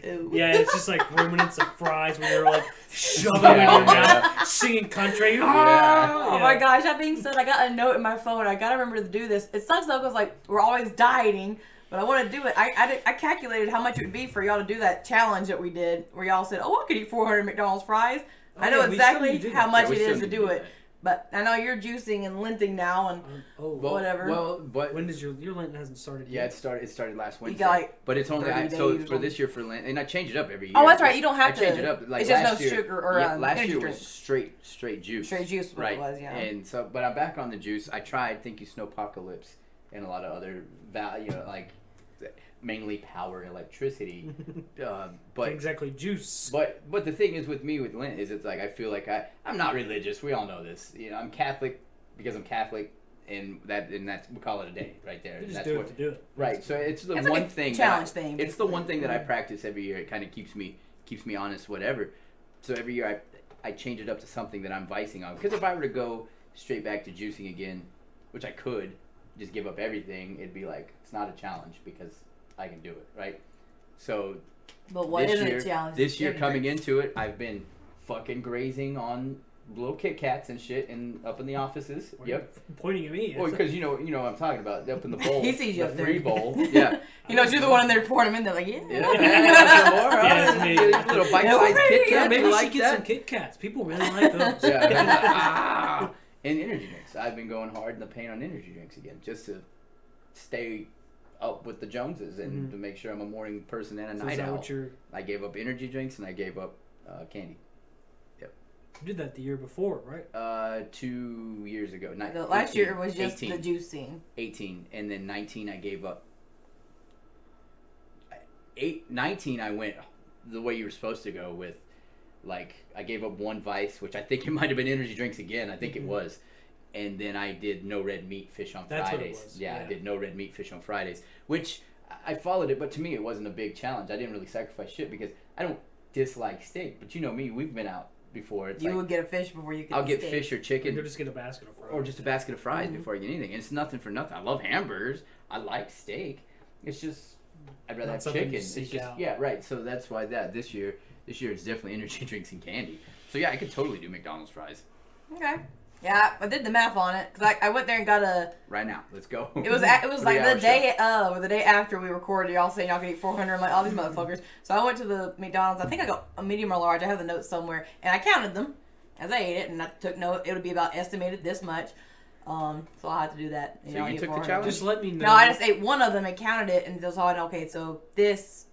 Ew. Yeah, it's just like remnants of fries when you're like shoving it in your mouth, singing country. Oh my gosh, that being said, I got a note in my phone. I gotta remember to do this. It sucks though because like we're always dieting, but I want to do it. I calculated how much it would be for y'all to do that challenge that we did, where y'all said, "Oh, I could eat 400 McDonald's fries." I know exactly how much it is to do it. But I know you're juicing and linting now and whatever. Well, but when does your Lent hasn't started yet? Yeah, it started last Wednesday. Like but it's only so for this year for Lent, and I change it up every year. Oh, that's right. You don't have to change it up. Like it's just last no year, sugar or last energy year drinks. was straight juice. Straight juice, what it was, yeah. And so, but I'm back on the juice. I tried Thank You Snowpocalypse and a lot of other value, like mainly power, electricity, but exactly juice. But the thing is with me with Lent is it's like I feel like I'm not religious. We all know this. You know, I'm Catholic because I'm Catholic, and that's we call it a day right there. You just that's do it to do it. Right. So it's the it's one like thing. Challenge thing. It's the one thing that I practice every year. It kind of keeps me honest, whatever. So every year I change it up to something that I'm vicing on. Because if I were to go straight back to juicing again, which I could, just give up everything, it'd be like it's not a challenge because I can do it, right? So, but what is a challenge? This year coming into it, I've been fucking grazing on little Kit Kats and shit, and up in the offices. Pointing at me. Well, because you know what I'm talking about. Up in the bowl. He sees you the up there. free bowl. Yeah. He knows you're the one in there pouring them in there, like yeah. Yeah, These little bite-sized Kit Kats. Maybe we like should get that. some Kit Kats. People really like those. Yeah. And energy drinks. I've been going hard in the paint on energy drinks again, just to stay up with the Joneses and to make sure I'm a morning person and a night owl. I gave up energy drinks and I gave up candy. Yep. You did that the year before, right? 2 years ago. Last year was just 18. the juicing. 18, and then 19 I gave up. 19 I went the way you were supposed to go with, like I gave up one vice, which I think it might have been energy drinks again. I think it was. And then I did no red meat, fish on Fridays. That's what it was. Yeah, I did no red meat, fish on Fridays, which I followed it, but to me it wasn't a big challenge. I didn't really sacrifice shit because I don't dislike steak. But you know me, we've been out before. It's you would get a fish before you get I'll get steak. fish or chicken. Or just get a basket of fries. Or just a basket of fries before I get anything. And it's nothing for nothing. I love hamburgers. I like steak. It's just I'd rather Not have chicken. you It's seek just out. yeah, right. So that's why this year it's definitely energy drinks and candy. So yeah, I could totally do McDonald's fries. Okay. Yeah, I did the math on it because I went there and got a. Right now, let's go. It was like the 3-hour day or the day after we recorded. Y'all saying y'all could eat 400. I'm like, all these motherfuckers. So I went to the McDonald's. I think I got a medium or large. I have the notes somewhere, and I counted them as I ate it, and I took note. It would be about estimated this much. So I had to do that. So you took the challenge? Just let me know. No, I just ate one of them and counted it, and that's all I know. Okay, so this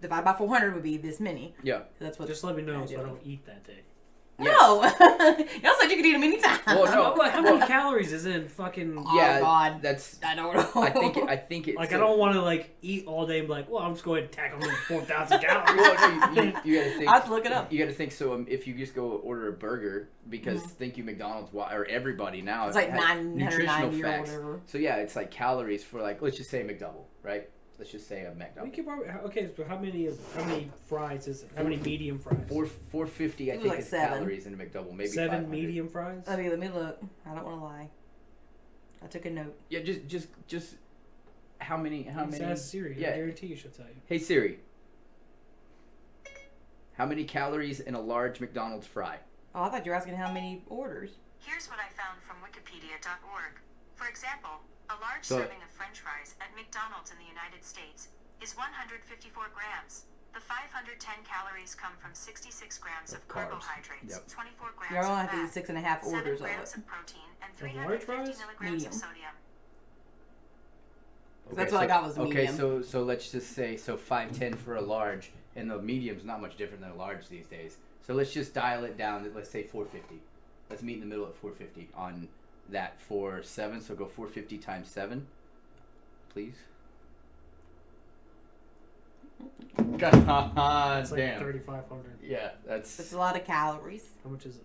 divided by 400 would be this many. Yeah. That's what. Just let me know so I don't eat that day. No, y'all said you could eat them anytime. Well, no. How many calories is in fucking? Oh, God. That's. I don't know. I think it's Like I don't want to like eat all day and be like, well, I'm just going to tack on 4,000 calories. Well, no, you gotta think. I have to look it up. You gotta think. So if you just go order a burger, because thank you McDonald's or everybody now. It's like has 990 or facts. whatever. So yeah, it's like calories for like let's just say a McDouble, right? Let's just say a We McDouble. could probably, okay, so how many fries is it? How many medium fries? 450, I It was think, like is 7. calories in a McDouble. Maybe 7 500. medium fries? Let me look. I don't want to lie. I took a note. Yeah, just how many? Just ask Siri. Yeah. I guarantee you she'll tell you. Hey Siri, how many calories in a large McDonald's fry? Oh, I thought you were asking how many orders. Here's what I found from wikipedia.org. For example, a large So- serving of French fries at McDonald's in the United States is 154 grams. The 510 calories come from 66 grams of Of carbs. carbohydrates, Yep. 24 grams You're only of have to fat, eat 6.5 7 orders of grams it. of protein, and Of large 350 fries? milligrams Medium. of sodium. That's what I got was Okay, medium. so let's just say 510 for a large, and the medium's not much different than a large these days. So let's just dial it down. Let's say 450. Let's meet in the middle at 450 on that for 7. So go 450 times 7, please. God It's like damn. 3,500. Yeah, That's that's a lot of calories. How much is it?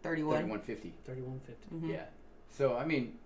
31. 3150. 3,150. Mhm. Yeah. So I mean,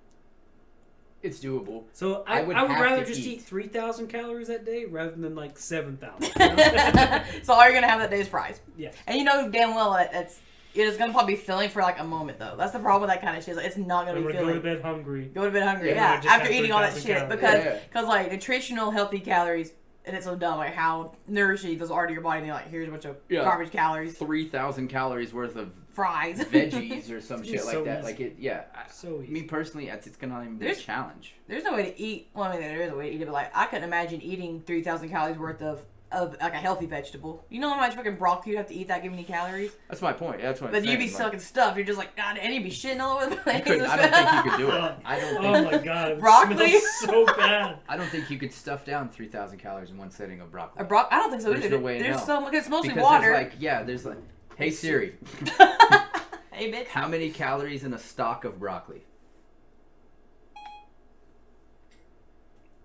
it's doable. So I I would would have rather to just eat. eat 3,000 calories that day rather than like 7,000. So all you're gonna have that day is fries. Yeah. And you know damn well it's gonna probably be filling for like a moment though. That's the problem with that kind of shit. Like, it's not gonna I'm be gonna go to filling. bed hungry. Go to bed hungry. Yeah, Yeah. just After have eating all that 3,000 shit, calories. because like nutritional healthy calories, and it's so dumb like how nourishing those are to your body. And they're like, here's a bunch of Yeah. garbage calories, 3,000 calories worth of fries, veggies or some It's shit like so that. easy. Like it, yeah. So easy. Me personally, it's gonna not even be a There's- challenge. There's no way to eat. Well, I mean, there is a way to eat it, but like I couldn't imagine eating 3,000 calories worth of like a healthy vegetable. You know how much fucking broccoli you have to eat that give any calories? That's my point. That's what. I'm But you'd be saying. sucking stuff. You're just like, God, and you'd be shitting all over the place. I don't think you could do it. Fuck. I don't Oh think. my god, it Broccoli? smells so bad. I don't think you could stuff down 3,000 calories in one setting of broccoli. I don't think so There's either. no way in There's hell. so much. It's mostly Because water. there's like, hey Siri, Hey, bitch. how many calories in a stalk of broccoli?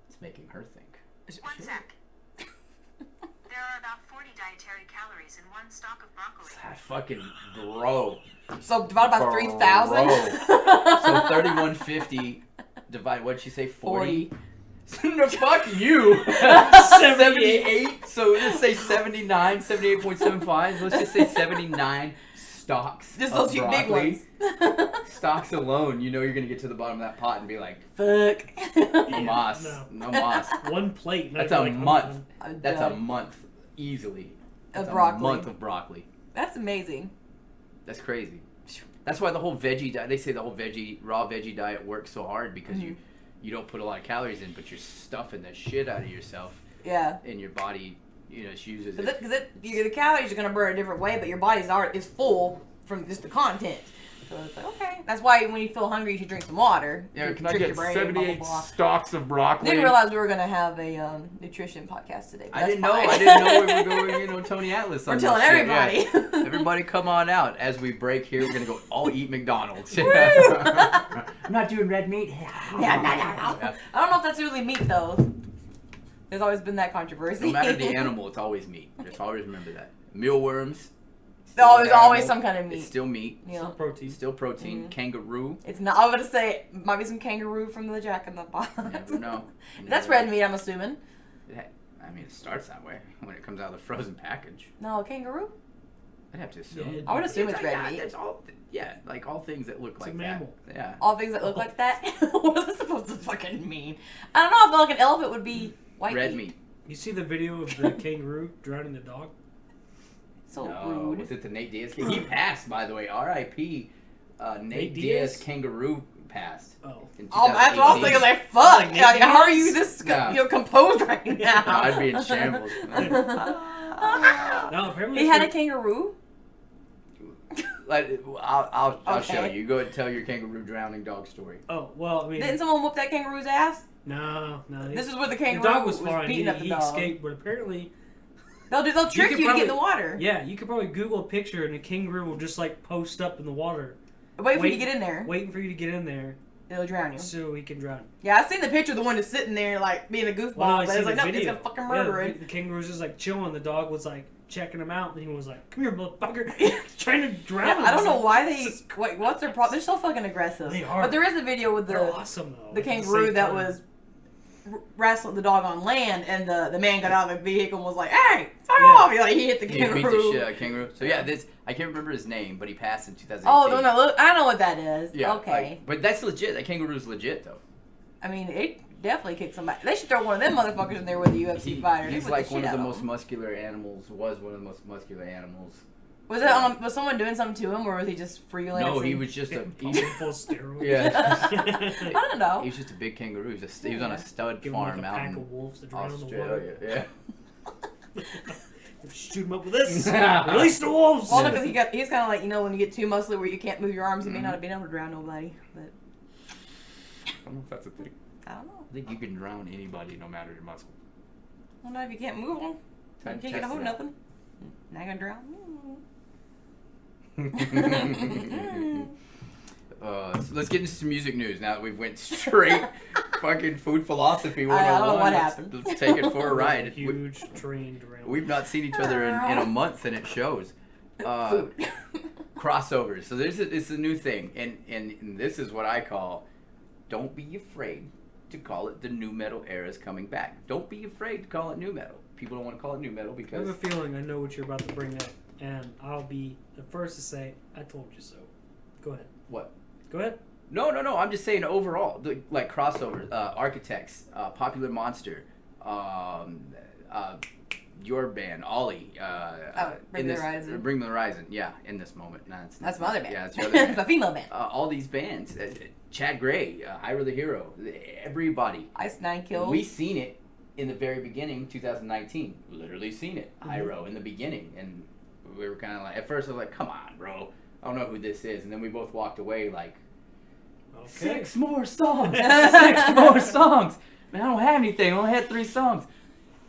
It's making her think. One sec. There are about 40 dietary calories in one stalk of broccoli. Ah, fucking bro. So divided by 3,000. So 3150 divide. What'd she say? 40. No, fuck you. 78. So let's say 79, 78.75. Let's just say 79 stalks. Just of those few big broccoli. ones. Stocks alone, you know you're gonna get to the bottom of that pot and be like, Fuck. no mas, no. no mas. One plate. not That's even a like month. I'm That's done. a month easily. That's Of a broccoli. month of broccoli. That's amazing. That's crazy. That's why the whole veggie diet. They say the whole raw veggie diet works so hard because you don't put a lot of calories in, but you're stuffing the shit out of yourself, Yeah. and your body, it uses it. Because the calories are gonna burn a different way, but your body's is full from just the content. So it's like, okay. That's why when you feel hungry, you should drink some water. Yeah, to can I trick get your brain, blah, blah, 78 blah. stalks of broccoli? Didn't realize we were gonna have a nutrition podcast today. But I didn't know. that's I fine. didn't know we were going. Tony Atlas. We're on telling this shit, yeah. everybody. Everybody, come on out as we break here. We're gonna go all eat McDonald's. I'm not doing red meat. Yeah, no. I don't know if that's really meat though. There's always been that controversy. No matter the animal, it's always meat. Just always remember that. Mealworms. There's always animal, some kind of meat. It's still meat. You know, Some protein. Still protein. Kangaroo. it's not. I was gonna say it might be some kangaroo from the Jack in the Box. You never know. You That's never red meat, I'm assuming. know. I mean, it starts that way when it comes out of the frozen package. No, kangaroo. I'd have to assume. Yeah, I would assume it's red yeah, meat. It's all, like all things that look It's like a mammal. that. Yeah. All things that look like that. What is this supposed to fucking mean? I don't know. I feel like an elephant would be white Red meat. You see the video of the kangaroo drowning the dog? So No, rude. was it the Nate Diaz kid? He passed, by the way. R.I.P. Nate Diaz? Diaz kangaroo passed. Oh. in Oh, that's what I was 2018. thinking. Like, fuck. Like, Like, how are Diaz? you this Yeah. composed right now? No, I'd be in shambles. No, apparently He it's had a for- kangaroo. Like, I'll show Okay. you. Go ahead and tell your kangaroo drowning dog story. Oh well, I mean, Didn't someone whoop that kangaroo's ass? no. This is where the The kangaroo dog was fine. beating He, up the he dog. escaped, but apparently, They'll trick could you to get in probably- the water. yeah, you could probably Google a picture and a kangaroo will just like post up in the water, Wait for you to Wait. get in there. waiting for you to get in there It'll drown you. so he can drown. Yeah, I seen the picture of the one that's sitting there like being a goofball, Well, I but seen it's like, the no, it's video. gonna fucking murder Yeah, it. the kangaroo was just like chilling. The dog was like checking him out, and he was like, "Come here, motherfucker!" trying to drown him. I don't It's know like, why they. Wait, what's their problem? They're so fucking aggressive. They are. But there is a video with They're the awesome though. the at the kangaroo same that time. was wrestling the dog on land, and the man got out of the vehicle and was like, "Hey, fuck Yeah. off!" He hit the He kangaroo. beat the shit out of kangaroo. So yeah, this I can't remember his name, but he passed in 2018. Oh no, look, I know what that is. Yeah. Okay. like- but that's legit. That kangaroo's legit though. I mean, it definitely kicked somebody. They should throw one of them motherfuckers in there with the UFC fighter. They He's whip like the one shit of the out most them. muscular animals. Was one of the most muscular animals. Was it? Was someone doing something to him, or was he just freelancing? No, he was just a. Pumping full steroids. Yeah. I don't know. He was just a big kangaroo. He was on a stud Give him like farm a out pack in of wolves to drown in the water. Australia. Yeah. Shoot him up with this. Release the wolves. Well, because he's kind of like, when you get too muscly where you can't move your arms, you may Mm-hmm. not have been able to drown nobody. But I don't know if that's a thing. I don't know. I think you can drown anybody no matter your muscle. I don't know if you can't move them. You Time can't to get a test hold of it out. nothing. Now you're gonna drown. So let's get into some music news now that we've went straight fucking food philosophy I don't know 101. what Let's- happened. Let's take it for a A ride. huge train derailment. We've not seen each other in a month, and it shows. Food. Crossovers. So it's a new thing, and this is what I call. Don't be afraid to call it the new metal era is coming back. Don't be afraid to call it new metal. People don't want to call it new metal I because have a feeling I know what you're about to bring up, and I'll be the first to say, I told you so. Go ahead. what? Go ahead. No. I'm just saying overall, like crossovers, Architects, Popular Monster, your band, Ollie. Bring Me the Horizon. Bring Me the Horizon. Yeah, in this moment. Nah, it's That's my other band. Yeah, it's your other band. The female band. All these bands, Chad Gray, Hyra the Hero, everybody. Ice Nine Kills. We seen it in the very beginning, 2019. Literally seen it, Hyro in the beginning, and we were kind of like, at first I was like, come on, bro, I don't know who this is, and then we both walked away like, Okay. 6 more songs, 6 more songs. Man, I don't have anything. I only had 3 songs.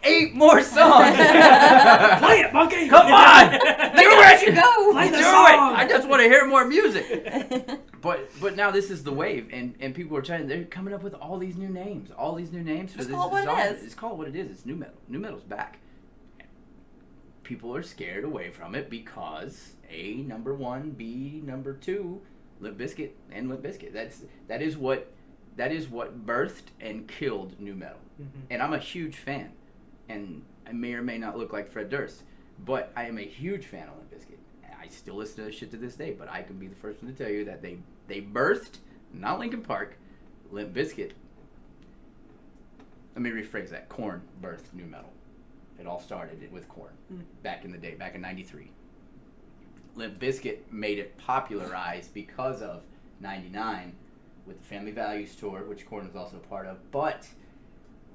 8 more songs. Play it, monkey! Come on, do Where'd you it. go? Play Do the it. song. I just want to hear more music. But now this is the wave, and people are they're coming up with all these new names for Just this call it what it genre. is. It's called what it is. It's new metal. New metal's back. People are scared away from it because A, number 1, B, number 2, Limp Bizkit and Limp Bizkit. That is what birthed and killed new metal. Mhm. And I'm a huge fan, and I may or may not look like Fred Durst, but I am a huge fan of Limp Bizkit. I still listen to this shit to this day, but I can be the first one to tell you that they birthed, not Linkin Park, Limp Bizkit. Let me rephrase that. Korn birthed new metal. It all started with Korn back in the day, back in '93. Limp Bizkit made it popularized because of '99 with the Family Values tour, which Korn was also a part of, but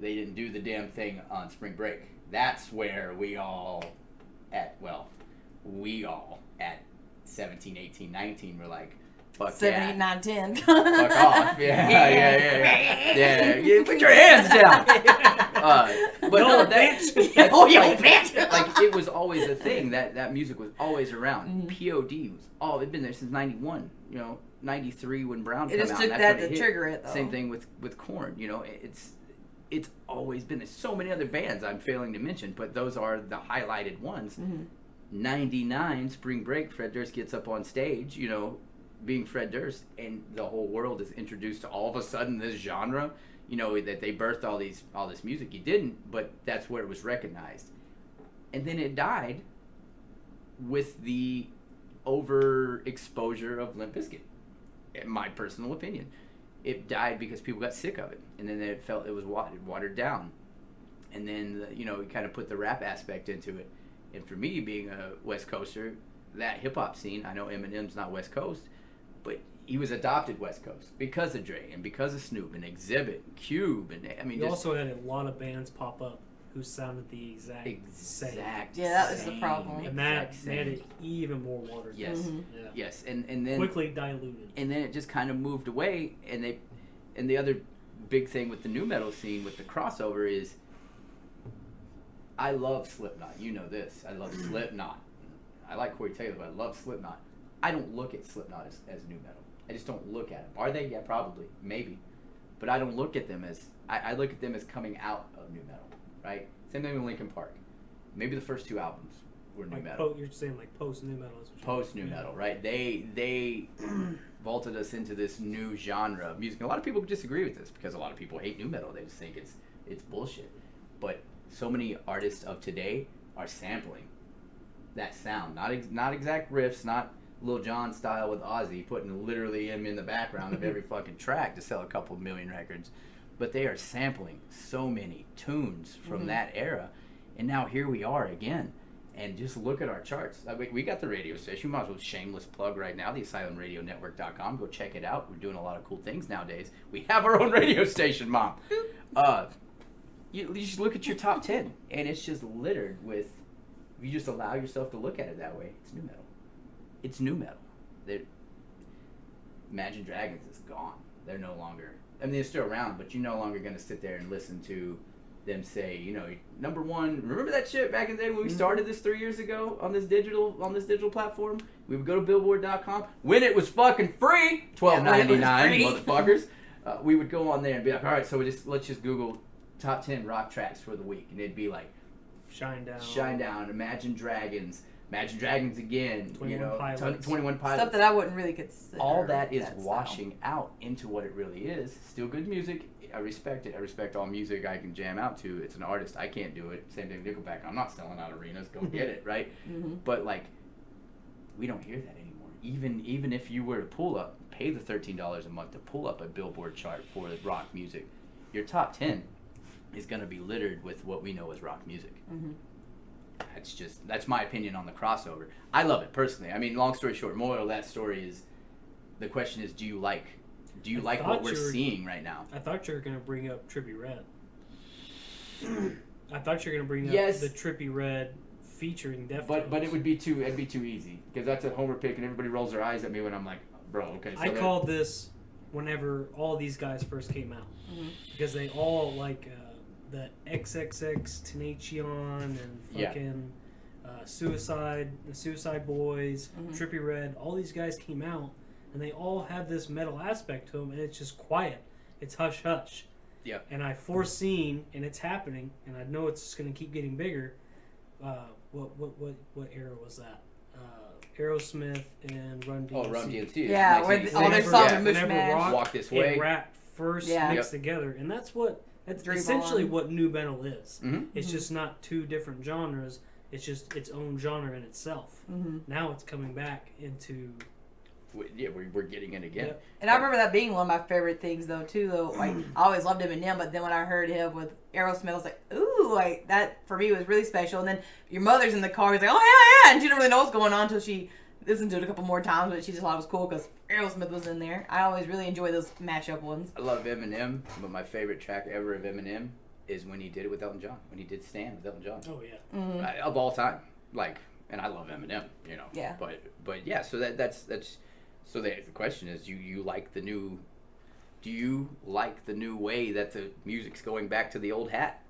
they didn't do the damn thing on Spring Break. That's where we all at 17, 18, 19 were like, fuck 7, yeah. 8, 9, 10. Fuck off. Yeah. Put your hands down. But no, that's Oh, you like, bitch. like it was always a thing. That music was always around. Mhm. POD was it'd been there since '91. 93 when Brown It came just out. took and that that's when to it hit. trigger it, though. Same thing with Korn. It's always been. There's so many other bands I'm failing to mention, but those are the highlighted ones. Mhm. 99 Spring Break, Fred Durst gets up on stage, being Fred Durst, and the whole world is introduced to all of a sudden this genre, that they birthed all this music. You didn't, but that's where it was recognized. And then it died with the overexposure of Limp Bizkit, in my personal opinion. It died because people got sick of it, and then it felt it was watered down. And then, we kind of put the rap aspect into it. And for me, being a West Coaster, that hip-hop scene, I know Eminem's not West Coast, but he was adopted West Coast because of Dre and because of Snoop and Exhibit and Cube and I mean You just also had a lot of bands pop up who sounded the exact same. Yeah, that was the problem. And that made it even more watered Yes. down. Yeah. Yes, and then Quickly diluted. and then it just kind of moved away. And the other big thing with the new metal scene with the crossover is, I love Slipknot. You know this. I love Slipknot. I like Corey Taylor, but I love Slipknot. I don't look at Slipknot as new metal. I just don't look at them. Are they? Yeah, probably, maybe, but I don't look at them as. I look at them as coming out of new metal, right? Same thing with Linkin Park. Maybe the first 2 albums were new Like metal. you're saying like post new metal. Is what you Post new mean. metal, right? They vaulted us into this new genre of music. And a lot of people disagree with this because a lot of people hate new metal. They just think it's bullshit. But so many artists of today are sampling that sound, not exact riffs, not Lil Jon style with Ozzy putting literally him in the background of every fucking track to sell a couple million records, but they are sampling so many tunes from that era, and now here we are again. And just look at our charts. We got the radio station. We might as well shameless plug right now, the AsylumRadioNetwork.com. Go check it out. We're doing a lot of cool things nowadays. We have our own radio station, Mom. You just look at your top 10, and it's just littered with, if you just allow yourself to look at it that way, it's new metal. It's new metal. Imagine Dragons is gone. They're no longer, I mean, they're still around, but you're no longer going to sit there and listen to them say, you know, number one, remember that shit back in the day when we started this 3 years ago on this digital platform? We would go to billboard.com when it was fucking free, $12.99, motherfuckers. We would go on there and be like, all right, so let's just Google top 10 rock tracks for the week, and it'd be like Shine Down, Imagine Dragons again, 21 Pilots. 21 Pilots. Stuff that I wouldn't really consider. All that is style. washing out into what it really is. Still good music. I respect it. I respect all music I can jam out to. It's an artist. I can't do it. Same thing with Nickelback. I'm not selling out arenas. Go get it, right? But like, we don't hear that anymore. Even if you were to pay the $13 a month to pull up a Billboard chart for rock music, your top 10 is going to be littered with what we know as rock music. That's my opinion on the crossover. I love it personally. I mean, long story short, moral of that story is, the question is, do you like what we're seeing right now? I thought you were going to bring up Trippie Redd. I thought you were going to bring up the Trippie Redd featuring Deftones. But it'd be too easy because that's a homer pick and everybody rolls their eyes at me when I'm like, bro, okay. So I called this whenever all these guys first came out because they all like the XXX Tenacion and fucking the Suicide Boys, Trippie Redd. All these guys came out and they all have this metal aspect to them, and it's just quiet. It's hush hush. Yeah. And I foreseen, and it's happening, and I know it's just going to keep getting bigger. What era was that? Aerosmith and Run DMC. Oh, Run DMC. Yeah, where all their songs are mishmash. Walk This Way. And rap first mixed together, and that's essentially what new metal is. It's just not two different genres. It's just its own genre in itself. Now it's coming back into. Yeah, we're getting it again. Yep. And I remember that being one of my favorite things, though, too. Though, like, I always loved Eminem, but then when I heard him with Aerosmith, I was like, ooh, like, that for me was really special. And then your mother's in the car, he's like, oh, hell yeah! And she didn't really know what's going on until she listened to it a couple more times, but she just thought it was cool because Aerosmith was in there. I always really enjoy those mashup ones. I love Eminem, but my favorite track ever of Eminem is when he did it with Elton John. When he did Stand with Elton John. Oh, yeah. Of all time. Like, and I love Eminem, you know. Yeah. But yeah, so that's so the question is, do you like the new way that the music's going back to the old hat?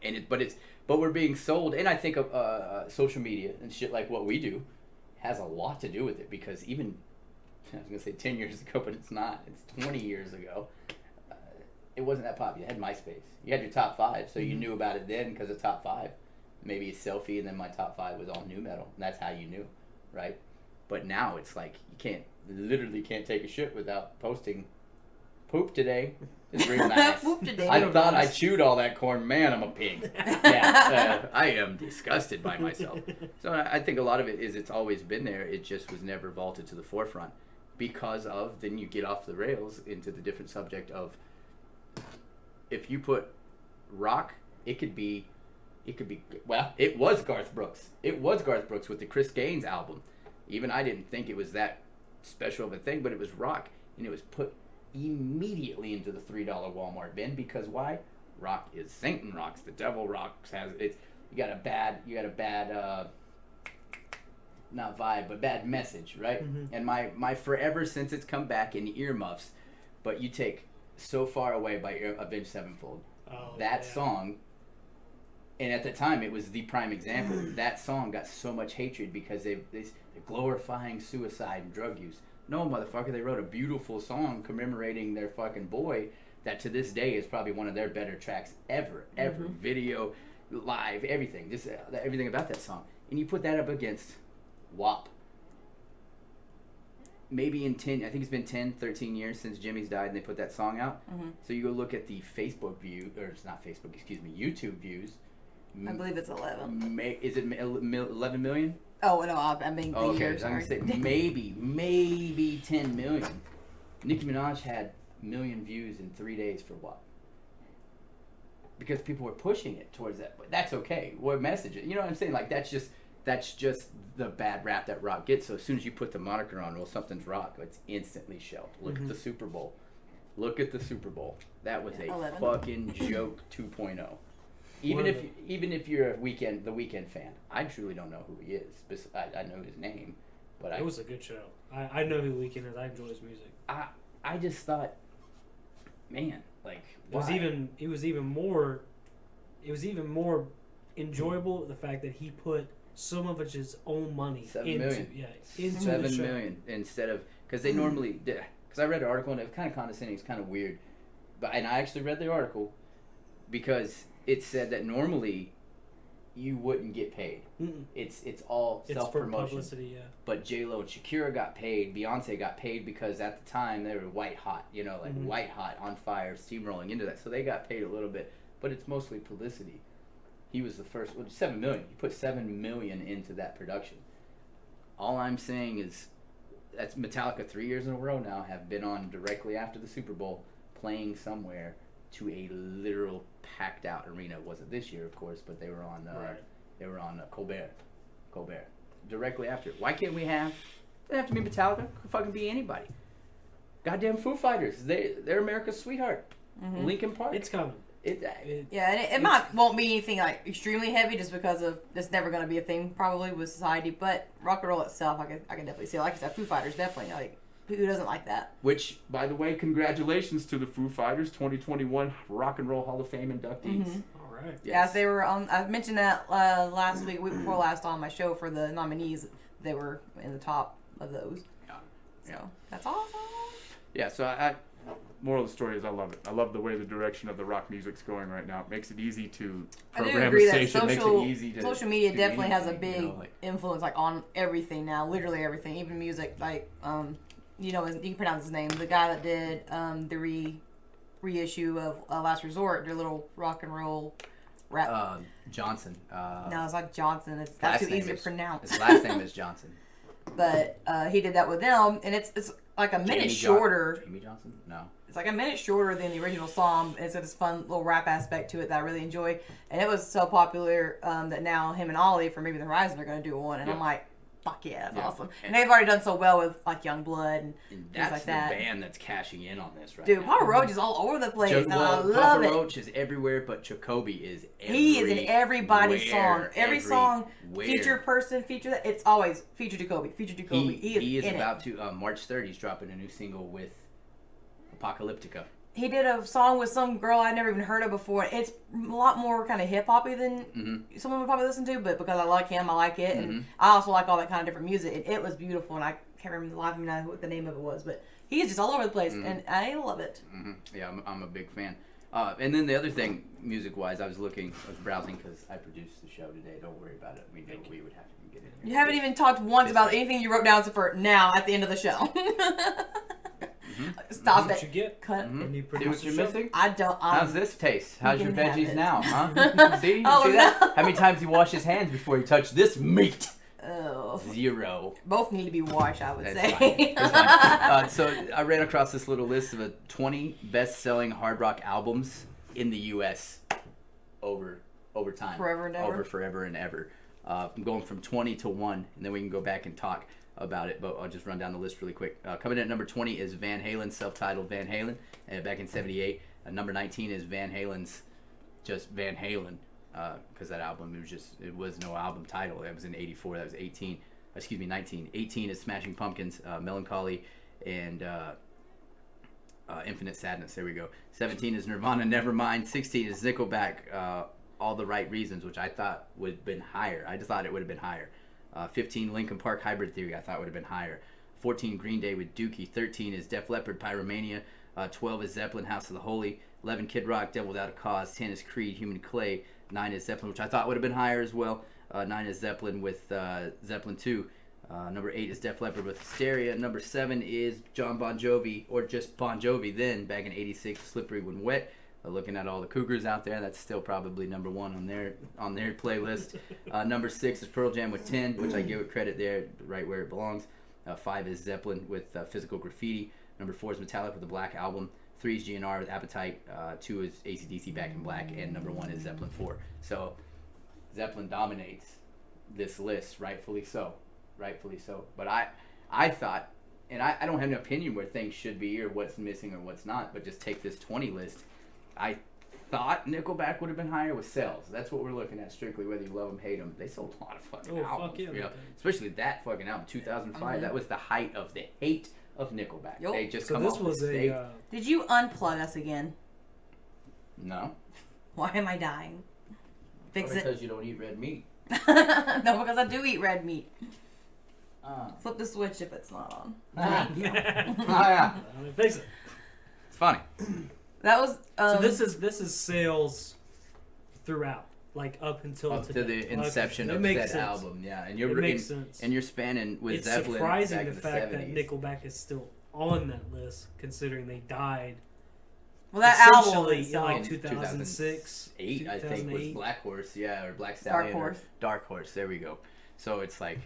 And but we're being sold, and I think of social media and shit like what we do has a lot to do with it, because even, I was gonna say 10 years ago, but it's not. It's 20 years ago. It wasn't that popular. You had MySpace. You had your top 5, so you knew about it then because of top 5. Maybe a selfie, and then my top 5 was all new metal. And that's how you knew, right? But now it's like you literally can't take a shit without posting poop today. It's real nice. Poop today. I thought I chewed all that corn. Man, I'm a pig. Yeah, I am disgusted by myself. So I think a lot of it is it's always been there. It just was never vaulted to the forefront because of, then you get off the rails into the different subject of, if you put rock, it could be, well, it was Garth Brooks. It was Garth Brooks with the Chris Gaines album. Even I didn't think it was that special of a thing, but it was rock, and it was put immediately into the $3 Walmart bin because why? Rock is Satan rocks. The devil rocks has it's you got a bad not vibe but bad message, right? And my forever since it's come back in earmuffs, but you take So Far Away by Avenged Sevenfold. That song, and at the time it was the prime example. That song got so much hatred because they're glorifying suicide and drug use. No, motherfucker, they wrote a beautiful song commemorating their fucking boy that to this day is probably one of their better tracks ever. Video, live, everything. Just everything about that song. And you put that up against WAP. Maybe in 10, I think it's been 10, 13 years since Jimmy's died and they put that song out. So you go look at the Facebook view, or it's not Facebook, excuse me, YouTube views. I believe it's 11. Is it 11 million? Oh, no, I'm being the year, I'm sorry. gonna say maybe 10 million. Nicki Minaj had million views in 3 days for what? Because people were pushing it towards that. But that's okay. What message? You know what I'm saying? Like that's just the bad rap that rock gets. So as soon as you put the moniker on, well, something's rock, it's instantly shelved. Look at the Super Bowl. Look at the Super Bowl. That was a 11. fucking joke 2.0. Even if you're the Weeknd fan, I truly don't know who he is. I know his name, but it was a good show. I know who Weeknd is. I enjoy his music. I just thought, man, like it was even more enjoyable the fact that he put so much of his own money into the show. 7 million instead of because they normally because I read the article and it was kind of condescending. It's kind of weird, and I actually read the article because it said that normally you wouldn't get paid. It's all self-promotion. Publicity, yeah. But J-Lo and Shakira got paid. Beyonce got paid because at the time they were white hot, white hot, on fire, steamrolling into that. So they got paid a little bit, but it's mostly publicity. He was the first. 7 million. He put 7 million into that production. All I'm saying is that's Metallica 3 years in a row now have been on directly after the Super Bowl playing somewhere to a literal packed out arena. It wasn't this year, of course, but they were on Colbert directly after. Why can't we have? It doesn't have to be Metallica. It could fucking be anybody. Goddamn Foo Fighters. They're America's sweetheart. Linkin Park. It's coming. It won't be anything like extremely heavy just because of it's never going to be a thing probably with society. But rock and roll itself, I can definitely see. Like I said, Foo Fighters definitely like. Who doesn't like that? Which, by the way, congratulations to the Foo Fighters 2021 Rock and Roll Hall of Fame inductees. All right. Yes. Yeah, they were on. I mentioned that last week before last on my show for the nominees. They were in the top of those. So that's awesome. Yeah. So I moral of the story is I love it. I love the way the direction of the rock music's going right now. It makes it easy to program a station. Makes it easy to social media definitely has a big influence like on everything now. Literally everything, even music. Like you can pronounce his name. The guy that did the reissue of Last Resort, their little rock and roll rap. Johnson. No, it's like Johnson. That's too easy to pronounce. His last name is Johnson. But he did that with them, and it's like a minute shorter. Jamie Johnson? No. It's like a minute shorter than the original song. It's got this fun little rap aspect to it that I really enjoy. And it was so popular that now him and Ollie from Maybe the Horizon are going to do one. And I'm like, fuck yeah, that's awesome. And they've already done so well with like Young Blood and things like that. That's the band that's cashing in on this right now. Dude, Papa Roach is all over the place. I love Papa it. Roach is everywhere, but Jacoby is everywhere. He is in everybody's song. Every song, feature person, feature that. It's always feature Jacoby, feature Jacoby. He is about to, March 30th, he's dropping a new single with Apocalyptica. He did a song with some girl I'd never even heard of before. It's a lot more kind of hip-hoppy than someone would probably listen to, but because I like him, I like it. And I also like all that kind of different music. And it was beautiful, and I can't remember the live now what the name of it was, but he's just all over the place, and I love it. Yeah, I'm a big fan. And then the other thing, music-wise, I was browsing because I produced the show today. Don't worry about it. We knew we would have to get in here. You haven't even talked once about anything you wrote down except for now at the end of the show. Stop it. You get cut. And you See produce what you're the show. missing? I don't. How's this taste? How's your can have veggies it. now, huh? See? You Oh, see that? no. How many times he washed his hands before he touched this meat? Oh. 0. Both need to be washed, I would That's say. fine. That's fine. So I ran across this little list of the 20 best-selling hard rock albums in the U.S. over time. Forever and ever? Over forever and ever. I'm going from 20 to 1, and then we can go back and talk. about it, but I'll just run down the list really quick. Coming in at number 20 is Van Halen, self-titled Van Halen, back in '78. Number 19 is Van Halen's just Van Halen, because that album it was no album title. That was in '84. That was 19. 18 is Smashing Pumpkins, Melancholy, and Infinite Sadness. There we go. 17 is Nirvana, Nevermind. 16 is Nickelback, All the Right Reasons, which I thought would have been higher. I just thought it would have been higher. 15, Linkin Park, Hybrid Theory. I thought would have been higher. 14, Green Day with Dookie. 13 is Def Leppard, Pyromania. 12 is Zeppelin, House of the Holy. 11, Kid Rock, Devil Without a Cause. 10 is Creed, Human Clay. 9 is Zeppelin, which I thought would have been higher as well. 9 is Zeppelin with Zeppelin 2. Number 8 is Def Leppard with Hysteria. Number 7 is John Bon Jovi, or just Bon Jovi then, back in '86, Slippery When Wet. Looking at all the Cougars out there, that's still probably number 1 on their playlist. Number 6 is Pearl Jam with 10, which I give it credit there, right where it belongs. 5 is Zeppelin with Physical Graffiti. Number 4 is Metallica with the Black Album. 3 is GNR with Appetite. 2 is AC/DC Back in Black, and number 1 is Zeppelin 4. So Zeppelin dominates this list, rightfully so. But I thought, and I don't have an opinion where things should be or what's missing or what's not, but just take this 20 list. I thought Nickelback would have been higher with sales. That's what we're looking at strictly, whether you love them, hate them. They sold a lot of fucking albums. Fuck yeah, you know? Especially that fucking album, 2005. That was the height of the hate of Nickelback. Yep. They just So come this off was the stage. Did you unplug us again? No. Why am I dying? Fix it. Because you don't eat red meat. No, because I do eat red meat. Flip the switch if it's not on. Thank you. Yeah. Let me fix it. It's funny. That was. So this is sales throughout, like up until Up today. to the inception It of makes that sense. album, yeah. And It you're makes sense. And you're spanning with It's Zeppelin surprising back the in the fact 70s. that Nickelback is still on that list, considering they died. Well, that album essentially in itself. like 2006, 8, I think, was 2008. Black Horse, yeah, or Black Stallion. Horse. Or Dark Horse, there we go. So it's like,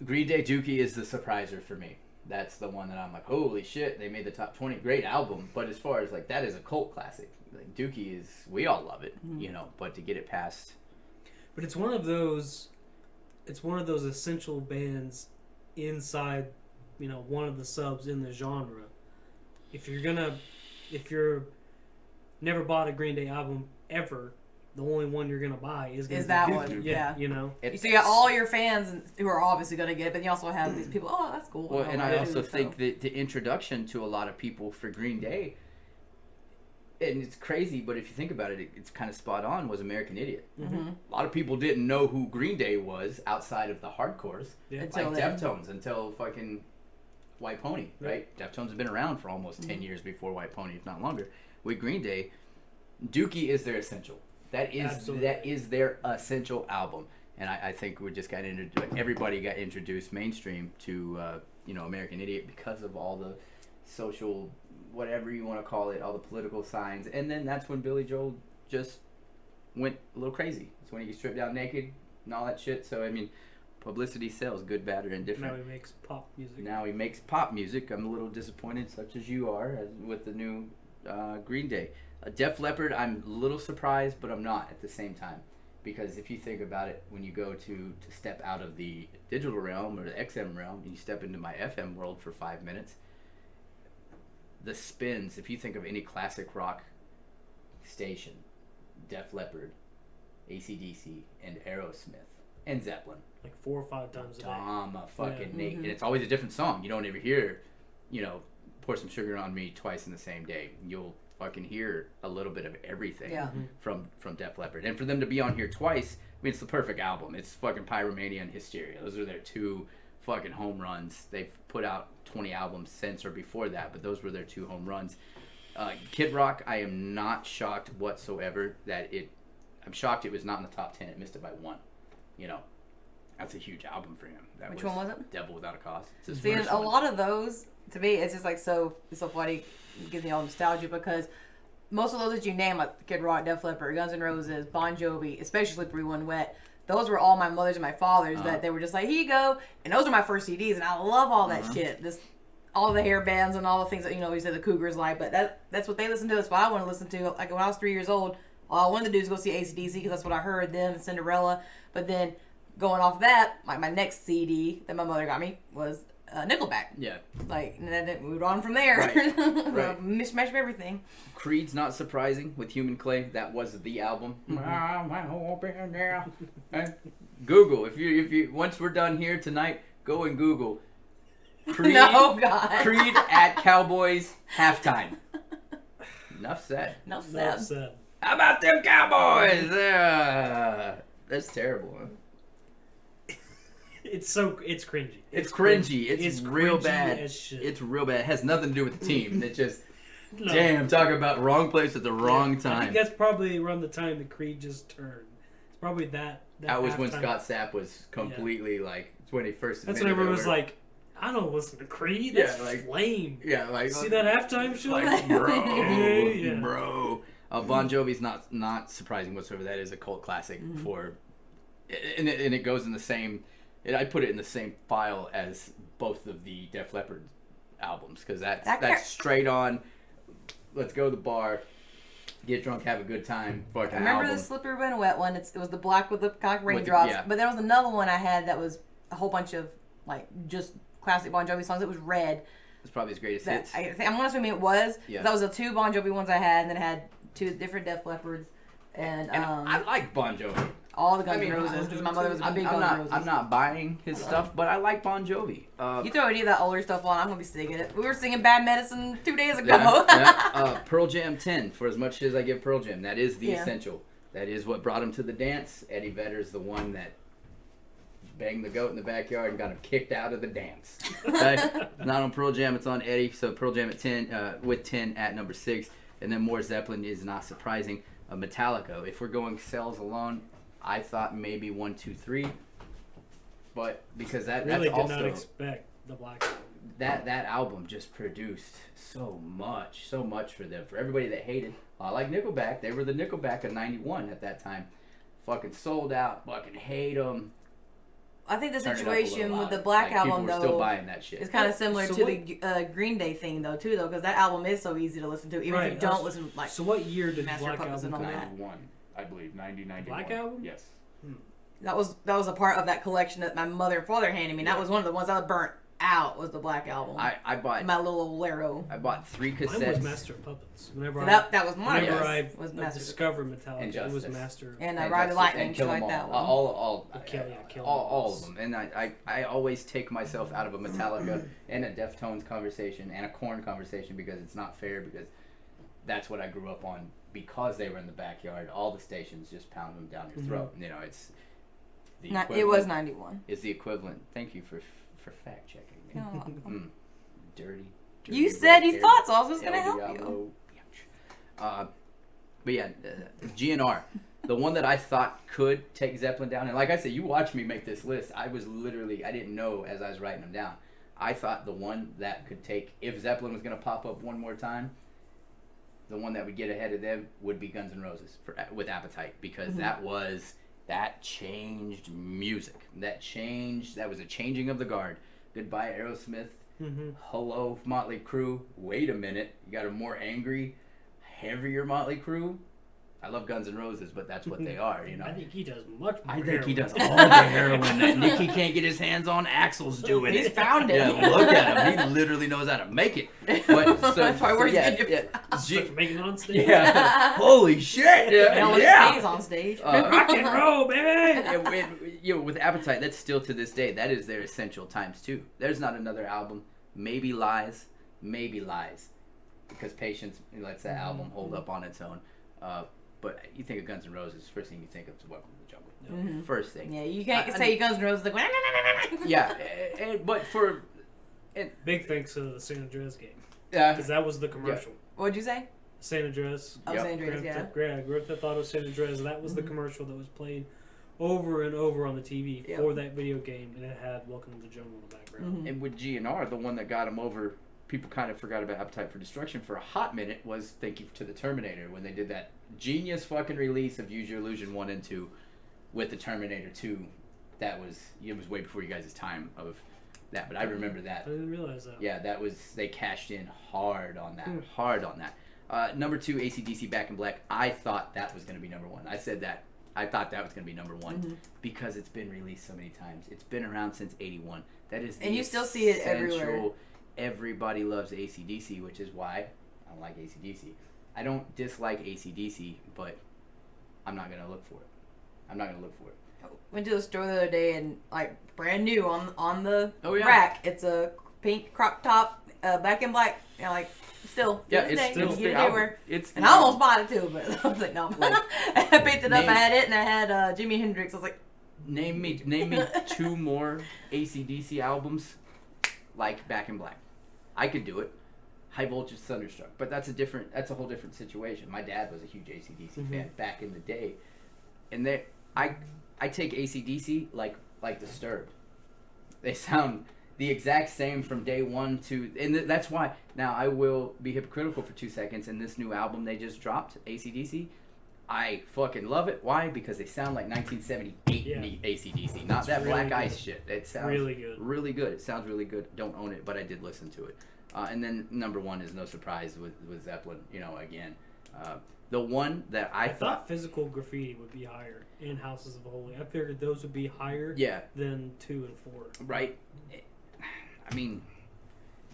Green Day Dookie is the surpriser for me. That's the one that I'm like, holy shit, they made the top 20. Great album, but as far as like, that is a cult classic. Like, Dookie is, we all love it, you know, but to get it past. But it's one of those essential bands inside, you know, one of the subs in the genre. If you're never bought a Green Day album ever, the only one you're gonna buy is gonna Is be that Dookie. one, Yeah, yeah. you know. So you got all your fans who are obviously going to get it, but you also have these people, oh, that's cool. Well, and I like also it, think so. that the introduction to a lot of people for Green Day, and it's crazy, but if you think about it, it's kind of spot on, was American Idiot. Mm-hmm. A lot of people didn't know who Green Day was outside of the hardcores, Yeah. Until like then. Deftones, until fucking White Pony, right? Deftones have been around for almost 10 years before White Pony, if not longer. With Green Day, Dookie is their essential. That is their essential album. And I think we just got everybody got introduced mainstream to American Idiot because of all the social, whatever you want to call it, all the political signs. And then that's when Billy Joel just went a little crazy. It's when he gets stripped down naked and all that shit. So I mean, publicity sells, good, bad, or indifferent. Now he makes pop music. Now he makes pop music. I'm a little disappointed, such as you are, with the new Green Day. Def Leppard, I'm a little surprised, but I'm not at the same time. Because if you think about it, when you go to step out of the digital realm or the XM realm, and you step into my FM world for 5 minutes, the spins, if you think of any classic rock station, Def Leppard, AC/DC, and Aerosmith, and Zeppelin. Like 4 or 5 times a day. Fucking Nate. And it's always a different song. You don't ever hear, Pour Some Sugar on Me twice in the same day. You'll fucking hear a little bit of everything from Def Leppard. And for them to be on here twice, I mean, it's the perfect album. It's fucking Pyromania and Hysteria. Those are their 2 fucking home runs. They've put out 20 albums since or before that, but those were their 2 home runs. Kid Rock, I am not shocked whatsoever I'm shocked it was not in the top 10. It missed it by 1. That's a huge album for him. Which one was it? Devil Without a Cause. See, a lot of those, to me, it's just like it's so funny. It gives me all nostalgia because most of those that you name, like Kid Rock, Def Leppard, Guns N' Roses, Bon Jovi, especially Slippery When Wet, those were all my mother's and my father's that they were just like, here you go. And those are my first CDs, and I love all that shit. All the hair bands and all the things that, we said the Cougars like, but that's what they listen to. That's what I want to listen to. Like when I was 3 years old, all I wanted to do was go see AC/DC because that's what I heard, them and Cinderella. But then going off that, like my next CD that my mother got me was Nickelback. Yeah. Like, and then it moved on from there. Right. Right. Mishmash of everything. Creed's not surprising with Human Clay. That was the album. Google if you once we're done here tonight, go and Google Creed. No, God. Creed at Cowboys halftime. Enough said. Enough Enough said. said. How about them Cowboys? That's terrible. Huh? It's cringy. It's cringy. It's real cringy bad. as shit. It's real bad. It has nothing to do with the team. It's just, No. damn, talking about wrong place at the wrong I time. think that's probably around the time that Creed just turned. It's probably that That was when halftime. Scott Sapp was completely like, it's when he first That's admitted when everyone it was over. like, I don't listen to Creed. That's Yeah, like- lame. Yeah, like See that halftime show? like bro, Yeah. bro. Bon Jovi's not surprising whatsoever. That is a cult classic for, and it goes in the same. I put it in the same file as both of the Def Leppard albums because that's straight on. Let's go to the bar, get drunk, have a good time. Fucking I remember album. the Slippery When Wet one. It was the black with the cock raindrops. yeah. But there was another one I had that was a whole bunch of like just classic Bon Jovi songs. It was Red. It's probably his greatest That hits. I'm gonna assume it was. Yeah. That was the two Bon Jovi ones I had, and then I had two different Def Leppards, and I like Bon Jovi. all the Guns I mean, N' Roses because my mother was a I'm big Guns N' not. Roses. I'm not buying his stuff, but I like Bon Jovi. You throw any of that older stuff on, I'm gonna be singing it. We were singing Bad Medicine 2 days ago. yeah. Pearl Jam 10. For as much as I give Pearl Jam, that is the Yeah. essential. That is what brought him to the dance. Eddie Vedder's the one that banged the goat in the backyard and got him kicked out of the dance. Okay? Not on Pearl Jam, it's on Eddie. So Pearl Jam at 10, with 10 at number 6, and then more Zeppelin is not surprising. Metallica. If we're going sales alone, I thought maybe 1, 2, 3, but because Really that's did also not expect the Black Album. that album just produced so much for them, for everybody that hated. I like Nickelback. They were the Nickelback of '91 at that time. Fucking sold out. Fucking hate them. I think the Turn it up a situation little with the louder. Black Like, people Album were still though buying that shit. is kind of similar So to what- the Green Day thing though too, because that album is so easy to listen to, even if Right, you don't listen like. So what year did the Master Black Puppets Album and all come that. out? 91, I believe. 91. Black Album? Yes. That was a part of that collection that my mother and father handed me. That Yeah. was one of the ones I burnt out. Was the Black Album? I bought My little Lero. I bought 3 Mine was cassettes. Master of Puppets. Whenever So I that was mine. whenever yes, I was Master. discovered Metallica, it was Injustice. Master. And and Ride the Justice, Lightning, and shit Kill 'Em like that one. all All of them. And I always take myself out of a Metallica and a Deftones conversation and a Korn conversation because it's not fair, because that's what I grew up on, because they were in the backyard. All the stations just pound them down your throat. You know, it's the It was equivalent. 91. Is the equivalent. Thank you for fact checking me. You're welcome. Dirty. You said you red-haired thought, so I was just gonna El help you. Diablo. But yeah, GNR, the one that I thought could take Zeppelin down, and like I said, you watched me make this list. I didn't know as I was writing them down. I thought the one that could take, if Zeppelin was gonna pop up one more time, the one that would get ahead of them would be Guns N' Roses with Appetite, because that changed music. That was a changing of the guard. Goodbye Aerosmith. Hello Motley Crue. Wait a minute, you got a more angry, heavier Motley Crue. I love Guns N' Roses, but that's what they are, you know. I think he does much more. I think he heroin. does all the heroin that Nicky can't get his hands on. Axel's doing He's it. found it. Yeah, look at him. He literally knows how to make it. But That's probably where he's getting it Starts making it on stage. yeah. Holy shit. It always Yeah. stays on stage. Rock and roll, baby. And with Appetite, that's still to this day, that is their essential times too. There's not another album, maybe Lies, because Patience lets that album hold up on its own. But you think of Guns N' Roses, first thing you think of is Welcome to the Jungle. First thing. Yeah, you can't say Guns N' Roses like. Yeah, but for Big thanks to the San Andreas game, yeah, because that was the commercial. What'd you say? San Andreas. Oh, Yep. San Andreas, yeah. Grand Theft Auto San Andreas. That was the commercial that was played over and over on the TV Yep. for that video game, and it had Welcome to the Jungle in the background. and with GNR, the one that got him over, people kind of forgot about Appetite for Destruction for a hot minute, was Thank You to the Terminator, when they did that genius fucking release of Use Your Illusion 1 and 2 with the Terminator 2. It was way before you guys' time of that, but I remember I that. didn't realize that. Yeah, they cashed in hard on that. Number 2, AC/DC Back in Black. I thought that was going to be number 1. I said that I thought that was gonna be number one Mm-hmm. because it's been released so many times. It's been around since '81. That is, And you still see it everywhere. essential- Everybody loves AC/DC, which is why I don't like AC/DC. I don't dislike AC/DC, but I'm not gonna look for it. I'm not gonna look for it. Went to the store the other day and like brand new on the Oh, yeah. rack. It's a pink crop top, black and black. You know, like still. Yeah, to this it's day, still you can the get it album. anywhere. It's And I almost bought it too, but I was like, no. Like, I picked it up. name- I had it, and I had Jimi Hendrix. I was like, Name me two more AC/DC albums like Back in Black. I could do it. High Voltage Thunderstruck, but that's a whole different situation. My dad was a huge AC/DC fan back in the day, and I take AC/DC like Disturbed. They sound the exact same from day one to, and that's why. Now I will be hypocritical for 2 seconds. In this new album they just dropped, AC/DC, I fucking love it. Why? Because they sound like 1978 Yeah. AC/DC, not It's that really Black good. Ice shit. It sounds Really good. Really good. It sounds really good. Don't own it, but I did listen to it. And then number one is no surprise with Zeppelin. You know, again, the one that I thought physical graffiti would be higher in Houses of Holy. I figured those would be higher yeah, than 2 and 4. right. I mean,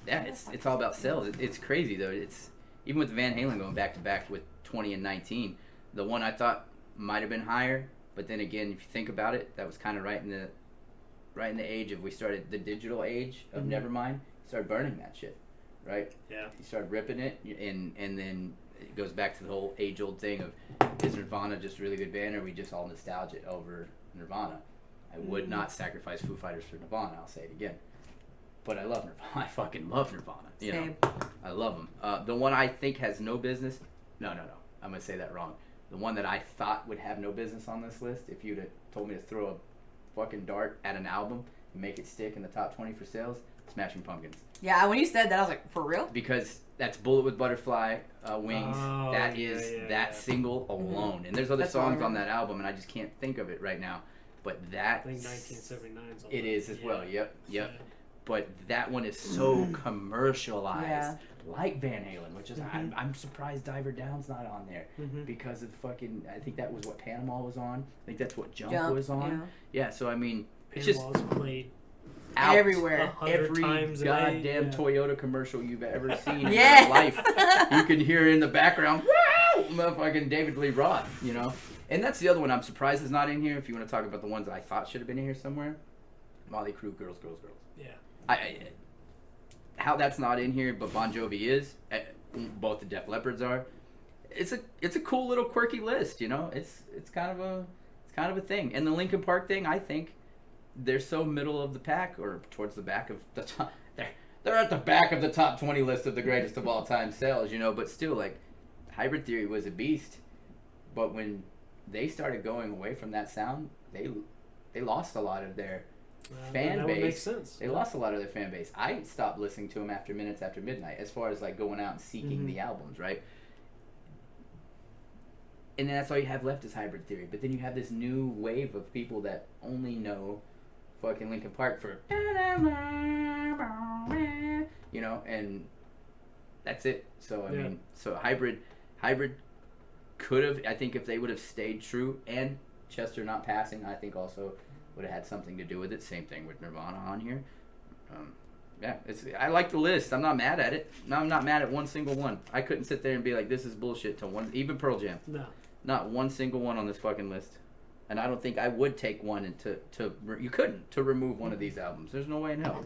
yeah, it's all about sales. It's crazy though. It's even with Van Halen going back to back with 20 and 19. The one I thought might have been higher, but then again, if you think about it, that was kind of right in the age of we started the digital age of Nevermind. Started burning that shit, right? Yeah. You started ripping it, and then it goes back to the whole age-old thing of, is Nirvana just a really good band, or are we just all nostalgic over Nirvana? I would not sacrifice Foo Fighters for Nirvana, I'll say it again. But I love Nirvana. I fucking love Nirvana. You know, Same. I love them. The one I think has no business, no. I'm going to say that wrong. The one that I thought would have no business on this list, if you'd have told me to throw a fucking dart at an album and make it stick in the top 20 for sales, Smashing Pumpkins. yeah. When you said that, I was like, for real? Because that's Bullet with Butterfly Wings. Oh, That yeah, is yeah, that yeah. single alone. And there's other That's all I songs on remember. that album, and I just can't think of it right now. But that I think 1979 is on it that. is as well. Yep. Yeah. But that one is so commercialized, Yeah. like Van Halen, which is I'm surprised Diver Down's not on there because of fucking. I think that was what Panama was on. I think that's what Jump was on. Yeah. So I mean, it's just Panama's played out Everywhere. 100 every times a day, goddamn yeah. Toyota commercial you've ever seen in Yes. your life. You can hear in the background, wow, motherfucking David Lee Roth, you know. And that's the other one I'm surprised is not in here. If you want to talk about the ones that I thought should have been in here somewhere, Motley Crue, Girls. Yeah. How that's not in here, but Bon Jovi is. Both the Def Leppards are. It's a cool little quirky list, you know. It's kind of a thing. And the Linkin Park thing, I think, they're so middle of the pack or towards the back of the top. They're at the back of the top 20 list of the greatest of all time sales, you know. But still, like, Hybrid Theory was a beast. But when they started going away from that sound, they lost a lot of their fan that base. would make sense. They lost a lot of their fan base. I stopped listening to them after Minutes After Midnight, as far as like going out and seeking the albums, right? And then that's all you have left is Hybrid Theory. But then you have this new wave of people that only know fucking Linkin Park for, you know, and that's it. So I mean, so Hybrid could have, I think, if they would have stayed true, and Chester not passing, I think also would have had something to do with it. Same thing with Nirvana on here. Yeah, I like the list. I'm not mad at it. No, I'm not mad at one single one. I couldn't sit there and be like, this is bullshit to one, even Pearl Jam. No. Not one single one on this fucking list. And I don't think I would take one and you couldn't to remove one of these albums. There's no way in hell.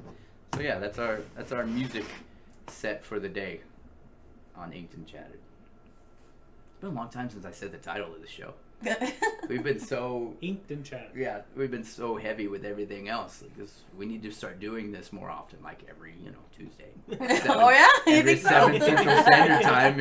So yeah, that's our music set for the day on Inked and Chattered. It's been a long time since I said the title of the show. We've been so Inked and Chattered. Yeah, we've been so heavy with everything else. Like this, we need to start doing this more often, like every Tuesday. Oh yeah, you Every think so? 7 Central Standard Time,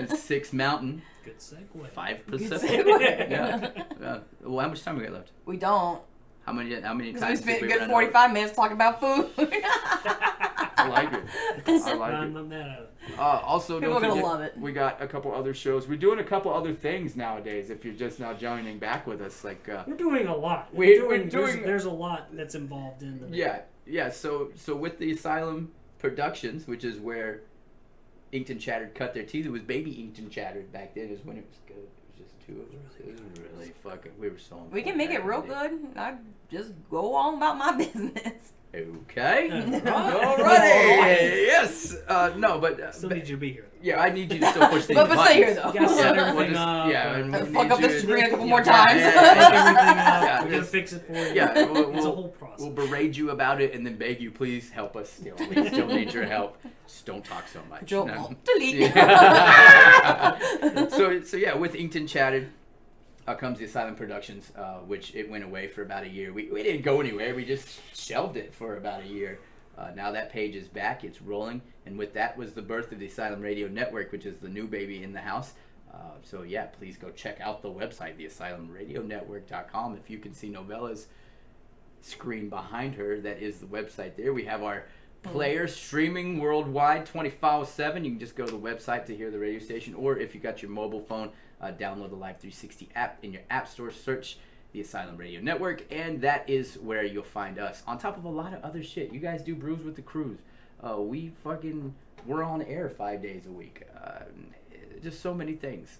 It's 6 Mountain, Good segue. 5 Good Pacific. segue. Yeah. Well, how much time we got left? We don't. How many Because we times spent did a we good run 45 minutes talking about food. I like it. I like I'm it. not mad at it. Also, People don't are gonna forget, love it. We got a couple other shows. We're doing a couple other things nowadays. If you're just now joining back with us, like We're doing a lot. We're doing- There's a lot that's involved in the. yeah. So with the Asylum Productions, which is where Inked and Chattered cut their teeth. It was baby Inked and Chattered back then. It was when it was good. It was just two of us. It was really fucking. We were so. We can make it real good. I just go on about my business. Okay. Alright. Alrighty. Yes. No, but Still need you to be here. yeah, I need you to still push these But buttons. stay here though. You gotta set everything We'll just- up. yeah, and I'll we fuck need up you the to- screen a couple more Yeah, times. yeah, Make everything up. Yeah, We're gonna just- fix it for you. Yeah, It's a whole process. We'll berate you about it and then beg you, please help us still. We still need your help. Just don't talk so much. Control, No. delete. Yeah. so yeah, with Inked and Chatted comes the Asylum Productions, which it went away for about a year. We didn't go anywhere. We just shelved it for about a year. Now that page is back. It's rolling. And with that was the birth of the Asylum Radio Network, which is the new baby in the house. So yeah, please go check out the website, theasylumradionetwork.com. If you can see Novella's screen behind her, that is the website there. We have our player streaming worldwide 24/7. You can just go to the website to hear the radio station, or if you got your mobile phone, download the Live 360 app in your app store, search the Asylum Radio Network, and that is where you'll find us, on top of a lot of other shit. You guys do Brews with the Cruise. We're on air 5 days a week. Just so many things.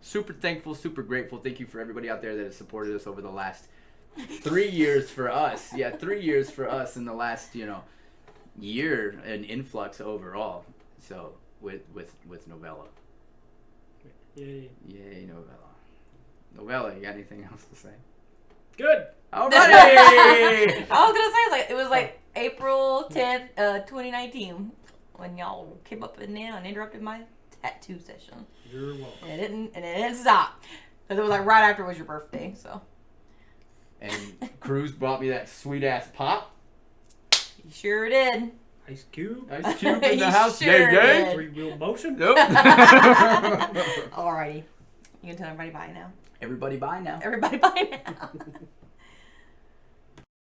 Super thankful, super grateful. Thank you for everybody out there that has supported us over the last 3 years for us. Yeah, 3 years for us in the last, year, an influx overall. So with Novella. Yay. Yay, Novella. Novella, you got anything else to say? Good. Alrighty! I was gonna say it was like April 10th, 2019, when y'all came up in there and interrupted my tattoo session. You're welcome. And it didn't stop. Because it was like right after it was your birthday, so. And Cruz brought me that sweet ass pop. You sure did. Ice Cube. Ice Cube in the You house. sure Gang, gang. did. Three wheel motion. Nope. Alrighty. You can tell everybody bye now. Everybody bye now. Everybody bye now.